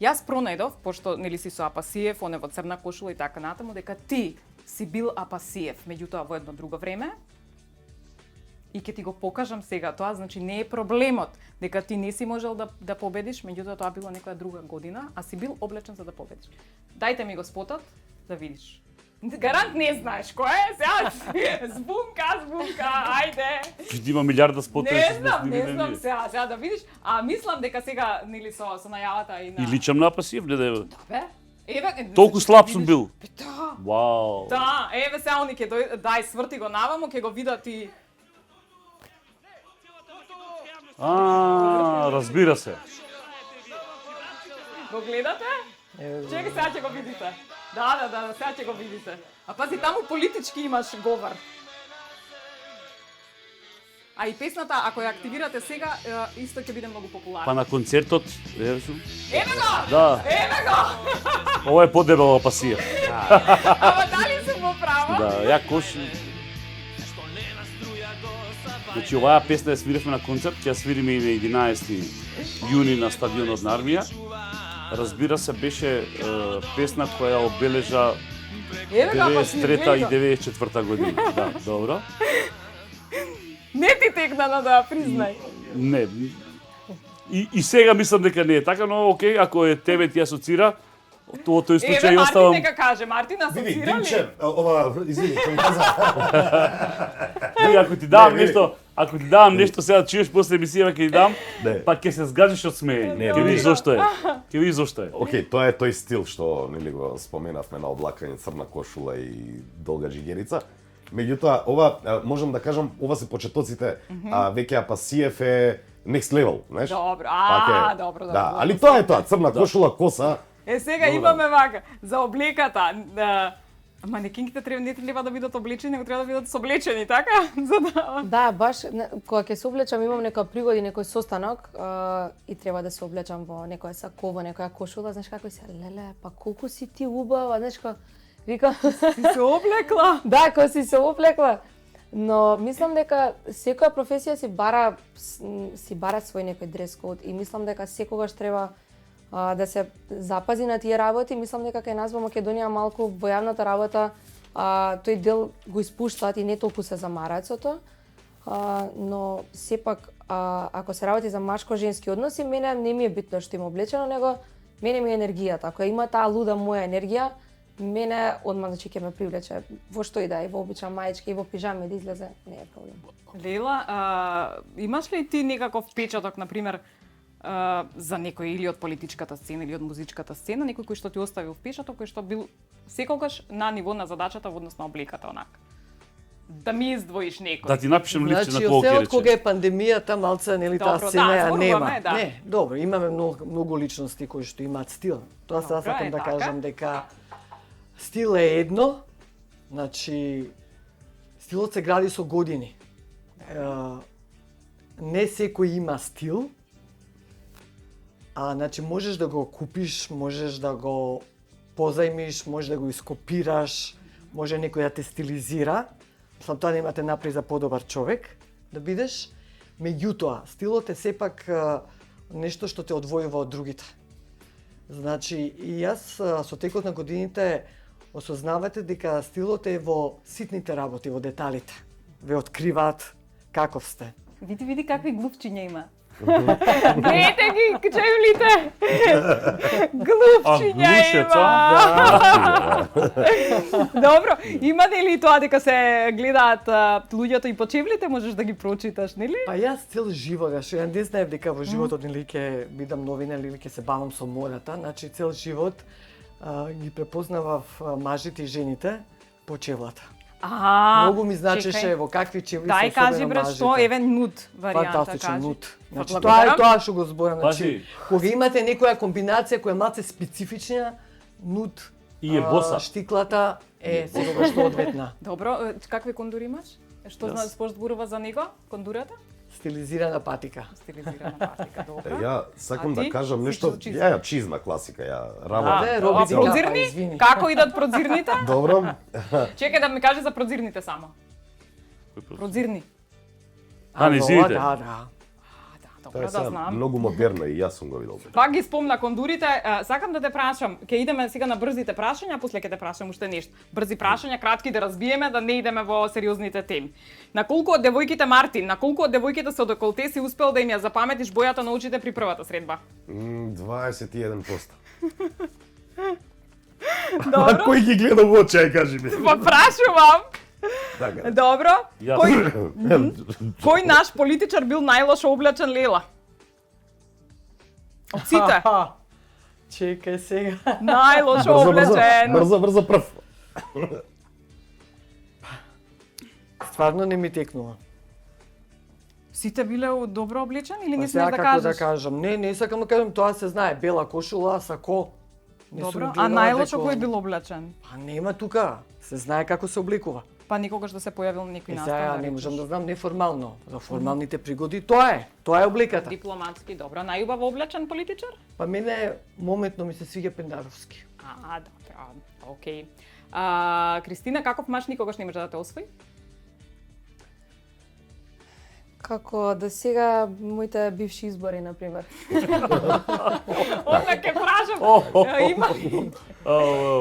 Speaker 1: Јас пронајдов, пошто нели си со Апасиев, оне во црна кошула и така натаму, дека ти си бил Апасиев, меѓутоа во едно друго време. И ќе ти го покажам сега, тоа значи не е проблемот дека ти не си можел да победиш, меѓутоа тоа било некоја друга година, а си бил облечен за да победиш. Дајте ми го спотот да видиш. Гарант не знаеш кој е, сега збунка, ајде.
Speaker 2: Ќе има милиарда спотови.
Speaker 1: Не знам сега да видиш, а мислам дека сега нели со најавата и на
Speaker 2: И личам на Апасиев, не да
Speaker 1: Бе, еве
Speaker 2: толку слаб сум бил.
Speaker 1: Да.
Speaker 2: Вау.
Speaker 1: Да, еве сега они ќе дај сврти го наваму, ќе го видат и
Speaker 2: Разбира се.
Speaker 1: го гледате? Чекај, сега ќе го видите. Да, сега ќе го видите. А пази, таму политички имаш говор. А и песната, ако ја активирате сега, исто ќе биде многу популарна.
Speaker 2: Па на концертот, еве сум.
Speaker 1: Еве го!
Speaker 2: Да.
Speaker 1: Еве го!
Speaker 2: Ова е подебела Апасиев.
Speaker 1: Ама дали сум во право?
Speaker 2: Да, ја кош. Значи оваа песна ја свиревме на концерт, ќе ја свириме и на 11 јуни на стадионот на Армија. Разбира се, беше песна која обележа 93-та и 94-та година. Да, добро.
Speaker 1: Не ти текна да признај.
Speaker 2: Не. И сега мислам дека не е така, но окей, ако е тебе ти асоцира, тоа тој случај
Speaker 1: Еве,
Speaker 2: оставам.
Speaker 1: Мартин нека каже, Мартин
Speaker 3: Види,
Speaker 1: асоцира
Speaker 3: Димче,
Speaker 1: ли?
Speaker 3: ова, извини, кој каза.
Speaker 2: Ако ти давам
Speaker 3: Не, види.
Speaker 2: нешто, ако ти давам нешто сега да чуеш после емисија ќе ти дам,
Speaker 3: Не.
Speaker 2: па ќе се згадиш од смеење.
Speaker 3: Не,
Speaker 2: Ќе видиш
Speaker 3: види.
Speaker 2: зошто е. Ќе видиш зошто е.
Speaker 3: Океј, тоа е тој стил што нели го споменавме на облакање, црна кошула и долга джигерица. Меѓутоа, ова можам да кажам, ова се почетоците, веќе Апасиев е next level, знаеш?
Speaker 1: Добро,
Speaker 3: Пак е-
Speaker 1: добро.
Speaker 3: Да, али тоа е тоа, црна кошула, коса.
Speaker 1: Сега имаме вака, за облеката. Манекинките не треба да бидат облечени, него треба да бидат соблечени, така? За да...
Speaker 5: Да, баш кога ќе се облечам, имам некоја пригоди, некој состанок и треба да се облечам во некоја сако, во некоја кошула, знаеш како си, леле, па колку си ти убава, знаеш како, викам,
Speaker 1: Си се облекла?
Speaker 5: да, кога си се облекла. Но мислам дека секоја професија си бара свој некој дрес код и мислам дека секогаш треба да се запази на тие работи. Мислам дека кај нас во Македонија малку во јавната работа тој дел го испуштаат и не толку се замараат со тоа. Но сепак ако се работи за машко-женски односи, мене не ми е битно што има облечено, него мене ми е енергијата. Ако има таа луда моја енергија, мене одмah значи ќе ме привлече во што и да е, во обична маечка и во пижами да излезе, не е проблем.
Speaker 1: Лела, имаш ли ти некаков впечаток, например, за некој или од политичката сцена или од музичката сцена, некој кој што ти оставил впечаток, кој што бил секогаш на ниво на задачата во однос на обликата, онак? Да ми издвоиш некој.
Speaker 2: Да ти напишем лифче
Speaker 4: Значи,
Speaker 2: на кого ќе
Speaker 4: од кога
Speaker 2: рече.
Speaker 4: е пандемијата, малце, нели, таа
Speaker 1: Добро,
Speaker 4: сцена
Speaker 1: да,
Speaker 4: ја
Speaker 1: зборуваме,
Speaker 4: нема.
Speaker 1: да.
Speaker 4: Не, добро, имаме многу личности кои што имаат стил. Тоа сега
Speaker 1: Добро,
Speaker 4: сакам
Speaker 1: е
Speaker 4: да
Speaker 1: така.
Speaker 4: кажам дека стил е едно, значи стилот се гради со години. Не секој има стил, значи можеш да го купиш, можеш да го позајмиш, можеш да го ископираш, може некој да те стилизира. Мислам, тоа нема те направи за подобар човек да бидеш. Меѓутоа, стилот е сепак нешто што те одвојува од другите. Значи, и јас со текот на годините осознавате дека стилот е во ситните работи, во деталите. Ве откриваат каков сте.
Speaker 1: Види какви глупчиња има. Гледате ги, чевлите! Глупчиња има! Добро, има ли тоа дека се гледаат луѓето и по чевлите, можеш да ги прочиташ, нели?
Speaker 4: Па јас цел живот, ја не знаев дека во животот нели ќе бидам новинар или ќе се бавам со модата, значи цел живот ги препознавав мажите и жените по чевлата. Многу ми значеше во какви чевли се
Speaker 1: Дај
Speaker 4: особено
Speaker 1: кажи бре
Speaker 4: мажите.
Speaker 1: што еве нуд варијанта
Speaker 4: Фантастичен
Speaker 1: кажи.
Speaker 4: нуд. Значи
Speaker 1: Благодарам.
Speaker 4: тоа е тоа што го зборам, значи
Speaker 2: Пази.
Speaker 4: кога имате некоја комбинација која е малце специфична, нуд
Speaker 2: И е боса.
Speaker 4: штиклата е секогаш што одветна.
Speaker 1: Добро, какви кондури имаш? Што
Speaker 2: Јас.
Speaker 1: знаеш зборува за него? Кондурата?
Speaker 4: Стилизирана патика.
Speaker 1: Стилизирана патика, добро.
Speaker 3: Ја сакам
Speaker 1: А
Speaker 3: да
Speaker 1: ти?
Speaker 3: кажам
Speaker 1: Си
Speaker 3: нешто,
Speaker 1: чизма.
Speaker 3: ја чизма класика, ја работам.
Speaker 4: Да, роби
Speaker 1: А
Speaker 4: ти капа,
Speaker 1: прозирни?
Speaker 4: извини.
Speaker 1: Како идат прозирните?
Speaker 3: Добро.
Speaker 1: Чекај да ми каже за прозирните само. Прозирни.
Speaker 2: А, не извините.
Speaker 4: Да.
Speaker 3: Тоа
Speaker 1: Добро
Speaker 3: е
Speaker 1: да
Speaker 3: сега
Speaker 1: знам.
Speaker 3: многу модерно и јас сум го видел.
Speaker 1: Пак ги спомна кондурите, сакам да те прашам, ќе идеме сега на брзите прашања, после ќе те прашам уште нешто. Брзи прашања, кратки да разбиеме, да не идеме во сериозните теми. На колку од девојките Мартин, на колку од девојките со деколте си успел да им ја запаметиш бојата на очите при првата средба?
Speaker 3: 21%.
Speaker 1: Добро.
Speaker 3: Кој ги гледа во очи, кажи ми.
Speaker 1: Па прашувам.
Speaker 3: Така.
Speaker 1: Добро.
Speaker 2: Јас.
Speaker 1: Кој наш политичар бил најлошо облечен, Лела? Од сите.
Speaker 4: Чекај сега.
Speaker 1: Најлошо облечен.
Speaker 3: Брзо прв.
Speaker 4: Стварно не ми текнува.
Speaker 1: Сите биле добро облечени или не
Speaker 4: Па
Speaker 1: смееш
Speaker 4: сега
Speaker 1: да
Speaker 4: како да
Speaker 1: кажеш?
Speaker 4: кажам? Не сакам да кажам, тоа се знае, бела кошула, сако. Не сум
Speaker 1: Добро, а
Speaker 4: гледала
Speaker 1: најлошо
Speaker 4: дека-
Speaker 1: кој бил облечен?
Speaker 4: Па нема тука, се знае како се обликува.
Speaker 1: Па никогаш да се појавил некој
Speaker 4: Сега
Speaker 1: настан.
Speaker 4: не можам да знам неформално. За формалните пригоди тоа е обликата.
Speaker 1: Дипломатски, добро. Најубаво облечен политичар?
Speaker 4: Па мене моментно ми се свиѓа Пендаровски.
Speaker 1: Добро, окей. Кристина, каков маж никогаш не може да те освои?
Speaker 5: Како до сега моите бивши избори, например.
Speaker 1: Одма ќе прашам.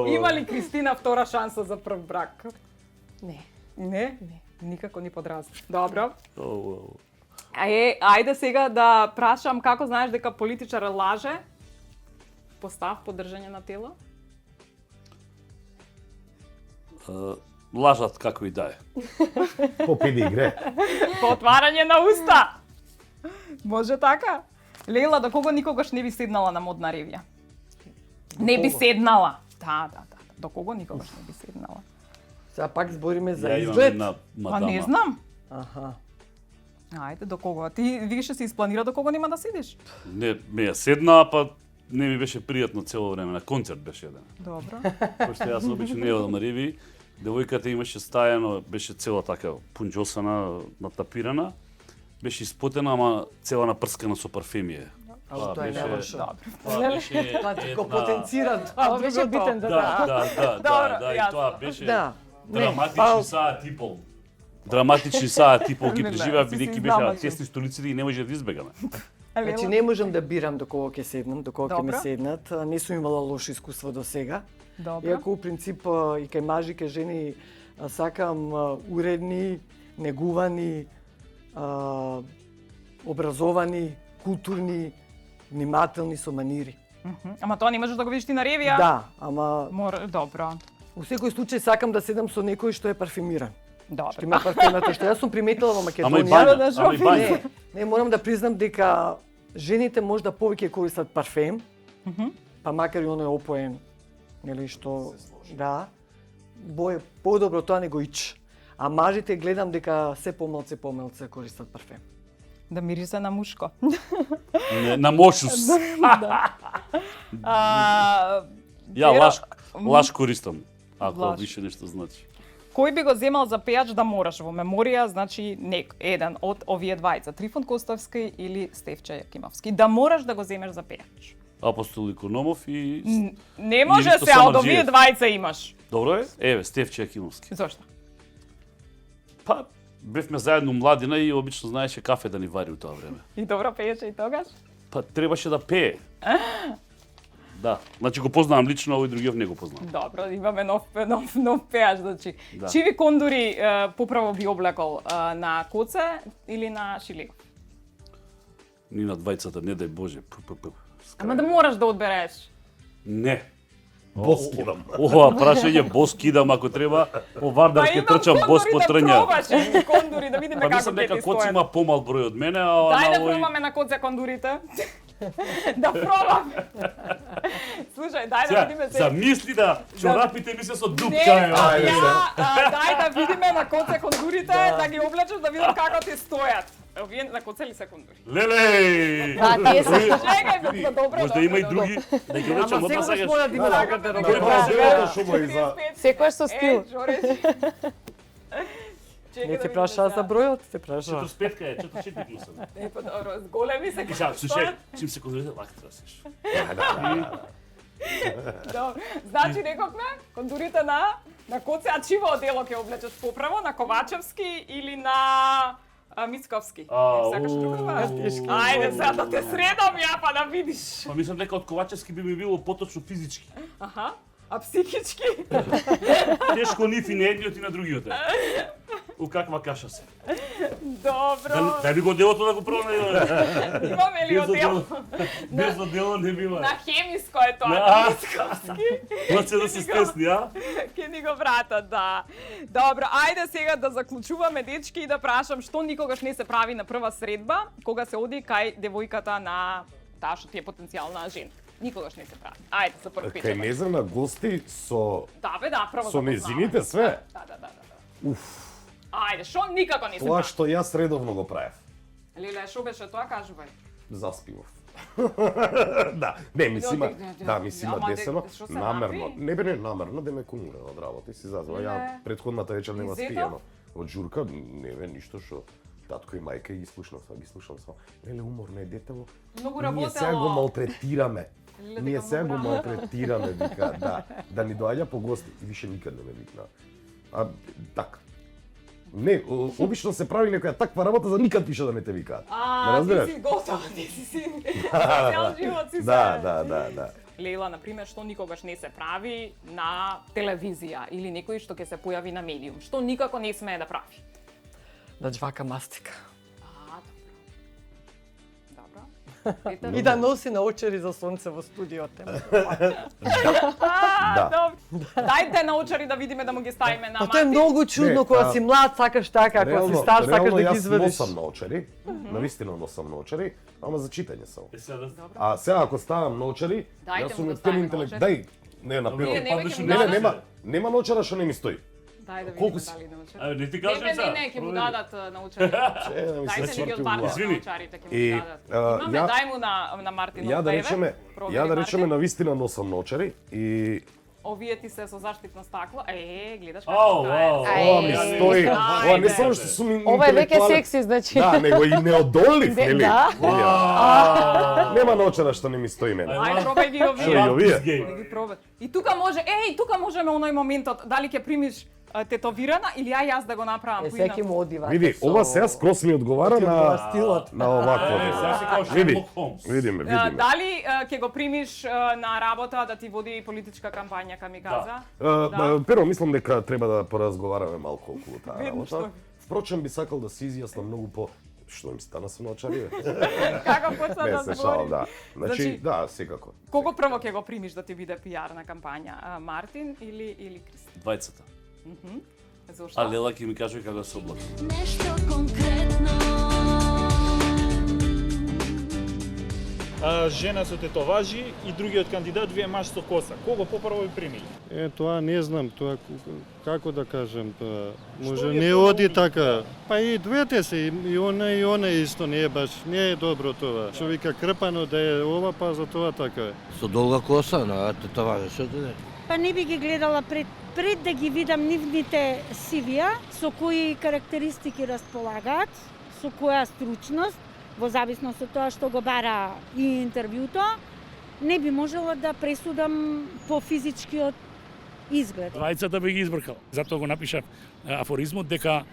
Speaker 1: Има ли Кристина втора шанса за прв брак?
Speaker 5: Не.
Speaker 1: Не? Никако ни подразни. Добро. Ајде сега да прашам како знаеш дека политичар лаже по став по држање на тело?
Speaker 2: Лажат како и да е.
Speaker 3: По педигре.
Speaker 1: По отварање на уста. Може така? Лейла, до кого никогаш не би седнала на модна ревија? Не би седнала. Да. До кого никогаш не би седнала?
Speaker 4: Сега пак збориме за
Speaker 2: Ја имам
Speaker 4: изглед.
Speaker 2: една
Speaker 1: Па
Speaker 2: мадама.
Speaker 1: не знам.
Speaker 4: Аха.
Speaker 1: Ајде, до кого? Ти више си испланира до кого нема да седиш?
Speaker 2: Не, ме ја седна, па не ми беше пријатно цело време. На концерт беше еден.
Speaker 1: Добро.
Speaker 2: Пошто јас обично не одам на реви, девојката имаше стајано, беше цела така пунџосана, натапирана. Беше испотена, ама цела напрскана со парфемија.
Speaker 4: Ало, тоа е невршо.
Speaker 2: Тоа беше
Speaker 4: Тоа ти го
Speaker 2: една-
Speaker 4: потенцира
Speaker 1: Тоа
Speaker 4: тоа
Speaker 1: беше битен
Speaker 4: другото.
Speaker 1: да.
Speaker 2: и тоа беше
Speaker 4: Да. Не,
Speaker 2: драматични
Speaker 4: па-
Speaker 2: саа типол. Драматични саа типол ги
Speaker 1: Не,
Speaker 2: преживеа,
Speaker 1: си
Speaker 2: бидејќи
Speaker 1: знам,
Speaker 2: беа
Speaker 1: аче.
Speaker 2: тесни столиците и не може да избегаме.
Speaker 4: Значи не можам да бирам до кого ќе седнам, до кого ќе ме
Speaker 1: Добро.
Speaker 4: седнат. Не сум имала лошо искуство до сега.
Speaker 1: Добро.
Speaker 4: Иако у принцип и кај мажи и кај жени сакам уредни, негувани, образовани, културни, внимателни со манири.
Speaker 1: Ама тоа не можеш да го видиш ти на ревија?
Speaker 4: Да, ама
Speaker 1: Добро.
Speaker 4: у секој случај сакам да седам со некој што е парфемиран.
Speaker 1: Добро.
Speaker 4: Што има парфемата, што јас сум приметила во
Speaker 2: Ама и
Speaker 4: Македонија.
Speaker 2: бања, ама и бања.
Speaker 4: Не, морам да признам дека жените можда повеќе користат парфем, па макар и оној опоен, нели што да, бој подобро тоа него ич. А мажите гледам дека се помалце користат парфем.
Speaker 1: Да мирише на мушко.
Speaker 2: Не, на мошус. Ја лаш користам, ако
Speaker 1: Лаш.
Speaker 2: више нешто значи.
Speaker 1: Кој би го земал за пејач да мораш во меморија, значи еден од овие двајца, Трифон Костовски или Стефче Јакимовски, да мораш да го земеш за пејач?
Speaker 2: Апостол Икономов и
Speaker 1: Не може
Speaker 2: Иристо
Speaker 1: се, а од овие
Speaker 2: Самарџиев.
Speaker 1: двајца имаш.
Speaker 2: Добро е? Еве, Стефче Јакимовски.
Speaker 1: Зошто?
Speaker 2: Па, бевме заедно младина и обично знаеше кафе да ни вари у тоа време.
Speaker 1: И добро пееше и тогаш?
Speaker 2: Па требаше да пее. Да, значи го познавам лично, овој другиот не го познавам.
Speaker 1: Добро, имаме нов пејач, значи.
Speaker 2: Да.
Speaker 1: Чиви кондури поправо би облекол на коце или на шилегов?
Speaker 2: Ни на двајцата, не дај Боже.
Speaker 1: Ама да мораш да одбереш.
Speaker 2: Не.
Speaker 3: Бос кидам.
Speaker 2: Ова прашање бос кидам ако треба, по Вардар ќе трчам бос по трња.
Speaker 1: Пробаш кондури да видиме
Speaker 2: Па
Speaker 1: како
Speaker 2: мислам
Speaker 1: ќе
Speaker 2: дека
Speaker 1: ти
Speaker 2: коц
Speaker 1: стојат.
Speaker 2: има помал број од мене, а
Speaker 1: Дај
Speaker 2: на
Speaker 1: да
Speaker 2: овој
Speaker 1: пробаме на коце кондурите. Да пробам. Слушај, дај да
Speaker 2: Сега,
Speaker 1: видиме се.
Speaker 2: замисли да чорапите ми се со
Speaker 1: Не,
Speaker 2: дупка.
Speaker 1: дај да видиме на коце кондурите, да ги облечеш да видам како ти стојат. Овие на коце ли се кондури?
Speaker 2: Леле!
Speaker 5: Да, тие се.
Speaker 1: Чекај, бе, добро.
Speaker 2: Можда има и други, да ги облечам
Speaker 4: Ама
Speaker 2: одма
Speaker 4: секогаш
Speaker 2: сакаш.
Speaker 4: мора да има
Speaker 1: Сакам
Speaker 4: некој
Speaker 1: да
Speaker 4: да
Speaker 1: ги
Speaker 4: го
Speaker 3: Правилото шумови за...
Speaker 5: Секојаш со стил.
Speaker 1: Жореш.
Speaker 4: Не те прашаа за бројот, те прашаа.
Speaker 2: 45 е, 44 плюс.
Speaker 1: Е, па добро, големи се.
Speaker 2: Сега, слушај, чим се кондурите, лак трасиш.
Speaker 1: Добро. Значи рековме, кондурите на коце, а чиво одело ќе облечеш поправо, на Ковачевски или на Мицковски? Сакаш друга? Ајде сега да те средам ја па да видиш.
Speaker 2: Па мислам дека од Ковачевски би ми било поточно физички.
Speaker 1: Аха. А психички?
Speaker 2: Тешко ниф и на едниот и на другиот. У каква каша се.
Speaker 1: Добро.
Speaker 2: Дај ми го делото да го пробам.
Speaker 1: Имаме ли одело?
Speaker 2: Без одело не бива.
Speaker 1: На хемиско е тоа,
Speaker 2: А.
Speaker 1: на Мицковски.
Speaker 2: Хоće да се стесни, а?
Speaker 1: Ке ни го вратат, да. Добро, ајде сега да заклучуваме, дечки, и да прашам што никогаш не се прави на прва средба, кога се оди кај девојката на таа што ти е потенцијална жена. Никогаш не се прави. Ајде, за прв
Speaker 3: Кај
Speaker 1: печат.
Speaker 3: незина гости со...
Speaker 1: Да, бе, да, прво
Speaker 3: Со незините све?
Speaker 1: Да.
Speaker 3: Уф,
Speaker 1: Ајде, што никако не се
Speaker 3: тоа
Speaker 1: прави?
Speaker 3: што јас редовно го правев.
Speaker 1: Леле, што беше тоа, кажувај.
Speaker 3: Заспивав. Да, не, мислима, да, мислима
Speaker 1: Ама,
Speaker 3: десено,
Speaker 1: што се
Speaker 3: намерно.
Speaker 1: напи?
Speaker 3: Не бе, намерно да ме кумира од работа и си зазва. Ја
Speaker 1: Леле.
Speaker 3: претходната вечер нема
Speaker 1: Изето?
Speaker 3: спиено. Од журка, не бе, ништо што татко и мајка ги слушнав сва. Леле, уморно е детево.
Speaker 1: Многу
Speaker 3: Ние сега го
Speaker 1: работело.
Speaker 3: малтретираме.
Speaker 1: Леле,
Speaker 3: Ние
Speaker 1: дека
Speaker 3: сега го
Speaker 1: многу
Speaker 3: малтретираме, вика, да ни доаѓа по гости и више никад не ме викна. А така. Не, обично се прави некоја таква работа за никад више да не те викаат. Ме
Speaker 1: А,
Speaker 3: разбираш?
Speaker 1: ти си готов, ти си цел живот си се.
Speaker 3: Да.
Speaker 1: Лейла, например, што никогаш не се прави на телевизија или некој што ќе се појави на медиум, што никако не смее да прави.
Speaker 4: Да џвака мастика. И да носи наочари за сонце во студиото.
Speaker 1: Дајте наочари да видиме да му ги ставиме на
Speaker 4: Па тоа е многу чудно кога си млад, сакаш така, кога си стар, сакаш да ги извадиш.
Speaker 3: Јас носам наочари, навистина носам наочари, ама за читање само. А сега ако ставам наочари,
Speaker 1: Дајте
Speaker 3: јас
Speaker 1: му
Speaker 3: сум
Speaker 1: да
Speaker 3: тен
Speaker 1: ставиме
Speaker 3: интелект.
Speaker 1: наочари.
Speaker 3: Дај, не на прво.
Speaker 1: Не,
Speaker 3: Нема наочара што не ми стои.
Speaker 1: Дај да
Speaker 3: Колку
Speaker 1: видиме
Speaker 3: си?
Speaker 1: дали научари.
Speaker 2: Не ти кажам сега.
Speaker 1: Не, ќе му дадат научари. Дајте да ги отварте научарите, ќе му ги дадат. Имаме, дај му на Мартин
Speaker 3: Ја да речеме,
Speaker 1: Мартин.
Speaker 3: навистина носам наочари и
Speaker 1: Овие ти се со заштитно стакло. Гледаш
Speaker 2: Ау,
Speaker 1: како е.
Speaker 3: ова ми стои. Ова не само што сум
Speaker 5: Ова е веќе
Speaker 3: интелектуален.
Speaker 5: секси, значи.
Speaker 3: Да, него и неодолив, нели?
Speaker 5: Да.
Speaker 3: Нема наочара што не ми стои мене.
Speaker 1: Ај, пробај ги
Speaker 3: Што и овие?
Speaker 1: Да ги пробај. И тука може, тука можеме оној моментот, дали ќе примиш тетовирана или јас да го направам
Speaker 4: Секи му оди вака.
Speaker 3: Види, ова сега скрос ми одговара на
Speaker 4: стилот.
Speaker 3: на овакво. Види, видиме.
Speaker 1: Дали ќе го примиш на работа да ти води политичка кампања, камиказа?
Speaker 3: Прво мислам дека треба да поразговараме малку околу таа
Speaker 1: Видно што.
Speaker 3: работа. Впрочем би сакал да се изјаснам многу по што им стана со наочари.
Speaker 1: Како почна
Speaker 3: Не
Speaker 1: да
Speaker 3: се
Speaker 1: збори?
Speaker 3: шалам, да. Значи, да, секако.
Speaker 1: Кого прво ќе го примиш да ти биде пиар на кампања? Мартин или Кристина?
Speaker 2: Двајцата.
Speaker 1: Зошто?
Speaker 2: А Лела ќе ми каже како да се облачи.
Speaker 6: Нешто конкретно.
Speaker 7: Жена со тетоважи и другиот кандидат вие маж со коса. Кого попрво ви примили?
Speaker 14: Тоа не знам, тоа како да кажем, тоа може не оди така. Па и двете се, и она исто не е баш, не е добро тоа. Што вика крпано да е ова, па за тоа така е.
Speaker 8: Со долга коса, на тетоважа, што ти не?
Speaker 9: Па не би ги гледала пред да ги видам нивните CV-а, со кои карактеристики располагаат, со која стручност, во зависност од тоа што го бара и интервјуто, не би можела да пресудам по физичкиот изглед.
Speaker 10: Двајцата би ги избркал. Затоа го напишав афоризмот дека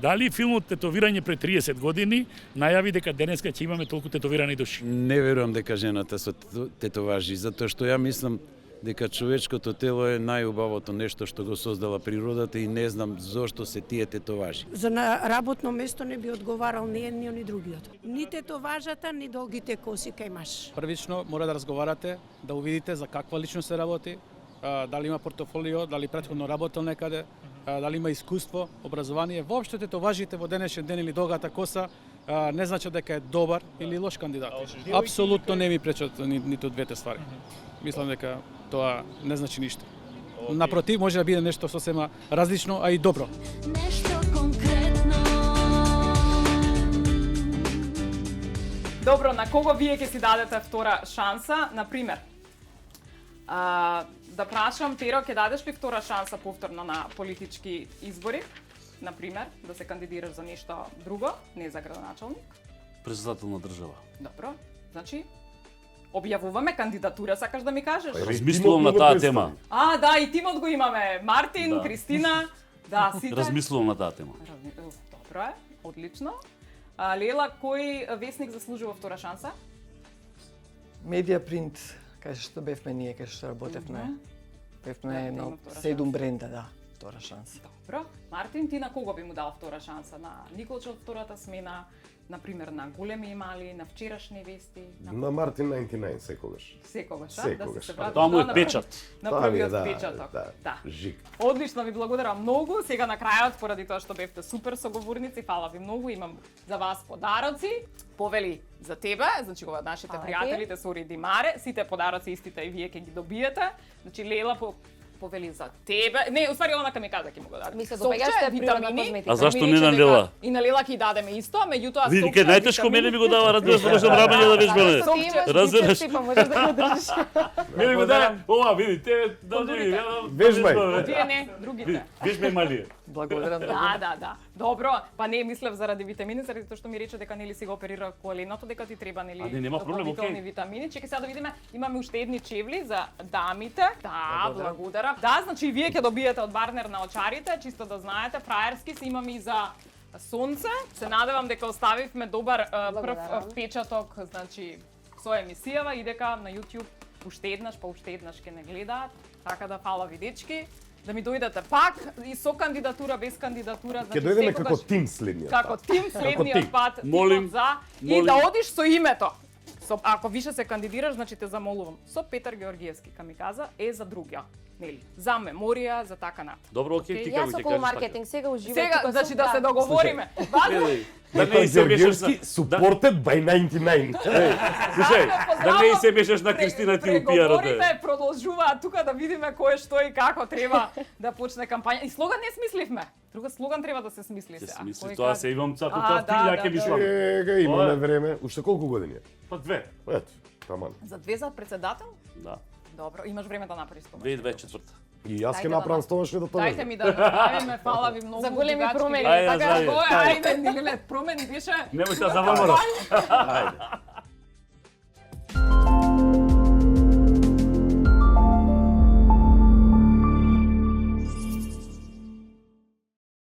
Speaker 10: дали филмот Тетовирање пред 30 години најави дека денеска ќе имаме толку тетовирани души.
Speaker 11: Не верувам дека жената со тетоважи, затоа што ја мислам дека човечкото тело е најубавото нешто што го создала природата и не знам зошто се тие тетоважи.
Speaker 12: За на работно место не би одговарал ни едниот ни другиот. Ни тетоважата, ни долгите коси кај маж.
Speaker 13: Првично мора да разговарате, да увидите за каква личност се работи, дали има портофолио, дали претходно работел некаде, дали има искуство, образование. Воопшто тетоважите во денешен ден или долгата коса не значи дека е добар или лош кандидат. Апсолутно не ми пречат ниту двете ствари. Мислам дека тоа не значи ништо. Напротив, може да биде нешто сосема различно, а и добро.
Speaker 6: Нешто конкретно.
Speaker 1: Добро, на кого вие ќе си дадете втора шанса? Например, да прашам, Перо, ќе дадеш ли втора шанса повторно на политички избори? Например, да се кандидираш за нешто друго, не за градоначалник?
Speaker 2: Председател на држава.
Speaker 1: Добро, значи, објавуваме кандидатура, сакаш да ми кажеш?
Speaker 2: Размислувам на таа тема.
Speaker 1: Да, и тимот го имаме. Мартин,
Speaker 2: Да.
Speaker 1: Кристина, да, сите.
Speaker 2: Размислувам на таа тема.
Speaker 1: Добро е, одлично. Лела, кој весник заслужува втора шанса?
Speaker 4: Медиа принт, кај што бевме ние, кај што работевме. Бевме едно 7 бренда, да, втора шанса.
Speaker 1: Добро. Мартин, ти на кого би му дал втора шанса? На Николче од втората смена, например на Големи и мали, на вчерашни вести?
Speaker 3: На Мартин 99 секогаш.
Speaker 1: Секогаш, да?
Speaker 3: Секогаш.
Speaker 1: Да се вратиш
Speaker 2: Тоа му е
Speaker 1: на
Speaker 2: печат.
Speaker 1: На
Speaker 3: Тоа ми е,
Speaker 1: првиот печаток.
Speaker 3: Да. Жик.
Speaker 1: Одлично, ви благодарам многу. Сега на крајот, поради тоа што бевте супер соговорници, фала ви многу. Имам за вас подароци. Повели за тебе, значи ова нашите
Speaker 5: Фала ти.
Speaker 1: пријатели Тесори и Димаре. Сите подароци истите и вие ќе ги добиете. Значи Лела повели за тебе. Не, уствари она ми каза ќе му го даде.
Speaker 5: Ми се
Speaker 1: Сопче,
Speaker 5: допаѓа што е природна
Speaker 1: витамини.
Speaker 5: козметика.
Speaker 2: А зашто
Speaker 1: Ми
Speaker 2: не на
Speaker 1: рече
Speaker 2: Лела?
Speaker 1: дека И на Лела ќе дадеме исто, меѓутоа
Speaker 2: Види,
Speaker 1: сопче,
Speaker 2: кај најтешко
Speaker 1: витамини.
Speaker 2: мене ми го дава, разбираш, можам рамење да вежбаме.
Speaker 5: Ти имаш
Speaker 2: Разбираш?
Speaker 5: бицепси, па можеш да го држиш.
Speaker 2: Мене ми даде, ова, види, тебе дали,
Speaker 3: Вежбај.
Speaker 1: Тие не, другите.
Speaker 2: Вежбај малие.
Speaker 4: Благодарам.
Speaker 1: Да. Добро, па не мислев заради витамини, заради тоа што ми рече дека нели си го оперира коленото, дека ти треба нели
Speaker 2: нема проблем,
Speaker 1: дополнителни
Speaker 2: окей.
Speaker 1: витамини. Чекај сега да видиме, имаме уште едни чевли за дамите. Да, благодарам. Да, значи и вие ќе добиете од Барнер на очарите, чисто да знаете, фраерски се имаме и за сонце. Се надевам дека оставивме добар прв впечаток, значи со емисијава и дека на YouTube уште еднаш ќе не гледаат. Така да фала ви дечки. Да ми дојдете пак и со кандидатура, без кандидатура.
Speaker 3: Ќе дојдеме како тим следниот
Speaker 1: Како
Speaker 3: пат.
Speaker 1: тим следниот пат,
Speaker 2: Молим,
Speaker 1: тимот за и
Speaker 2: молим.
Speaker 1: да одиш со името. Ако више се кандидираш, значи те замолувам. Со Петар Георгиевски камиказа е за другија, нели? За меморија, за така нат.
Speaker 2: Добро, окей, ти
Speaker 5: Јас
Speaker 2: како
Speaker 5: со
Speaker 2: ќе
Speaker 5: пол
Speaker 2: кажеш
Speaker 5: маркетинг сега уживам.
Speaker 1: Сега,
Speaker 5: тука
Speaker 1: значи
Speaker 5: сум,
Speaker 1: да се договориме.
Speaker 2: Да
Speaker 3: Петар
Speaker 2: не се бешеш
Speaker 3: Георгиевски,
Speaker 2: на...
Speaker 3: supported by 99.
Speaker 2: Слушај, да не се бешеш на Кристина ти у пиарот.
Speaker 1: Преговорите продолжуваат тука да видиме кој што и како треба да почне кампања. И слоган не смисливме. Друга слоган треба да се смисли
Speaker 2: Ќе
Speaker 1: сега.
Speaker 2: смисли
Speaker 1: Кој
Speaker 2: тоа,
Speaker 1: каже?
Speaker 2: се имам цато
Speaker 1: А,
Speaker 2: тоа
Speaker 1: да,
Speaker 2: филја
Speaker 1: да,
Speaker 2: ќе
Speaker 1: да.
Speaker 2: мислам.
Speaker 3: Ега, имаме време. Уште колку години е?
Speaker 2: Па 2.
Speaker 3: Ето, таман.
Speaker 1: За 2 за председател?
Speaker 2: Да.
Speaker 1: Добро, имаш време да направиш тоа.
Speaker 2: 2024.
Speaker 3: И јас
Speaker 1: Дајте
Speaker 3: ќе
Speaker 1: да
Speaker 3: направам стоваш да тоа.
Speaker 1: Дајте ми да направиме, фала ви многу.
Speaker 5: За големи
Speaker 1: дugачки
Speaker 5: промени,
Speaker 1: вие.
Speaker 2: Ајде,
Speaker 1: Така,
Speaker 2: ајде.
Speaker 1: ајде, ајде, промени беше.
Speaker 2: Немој да завамора. Ајде.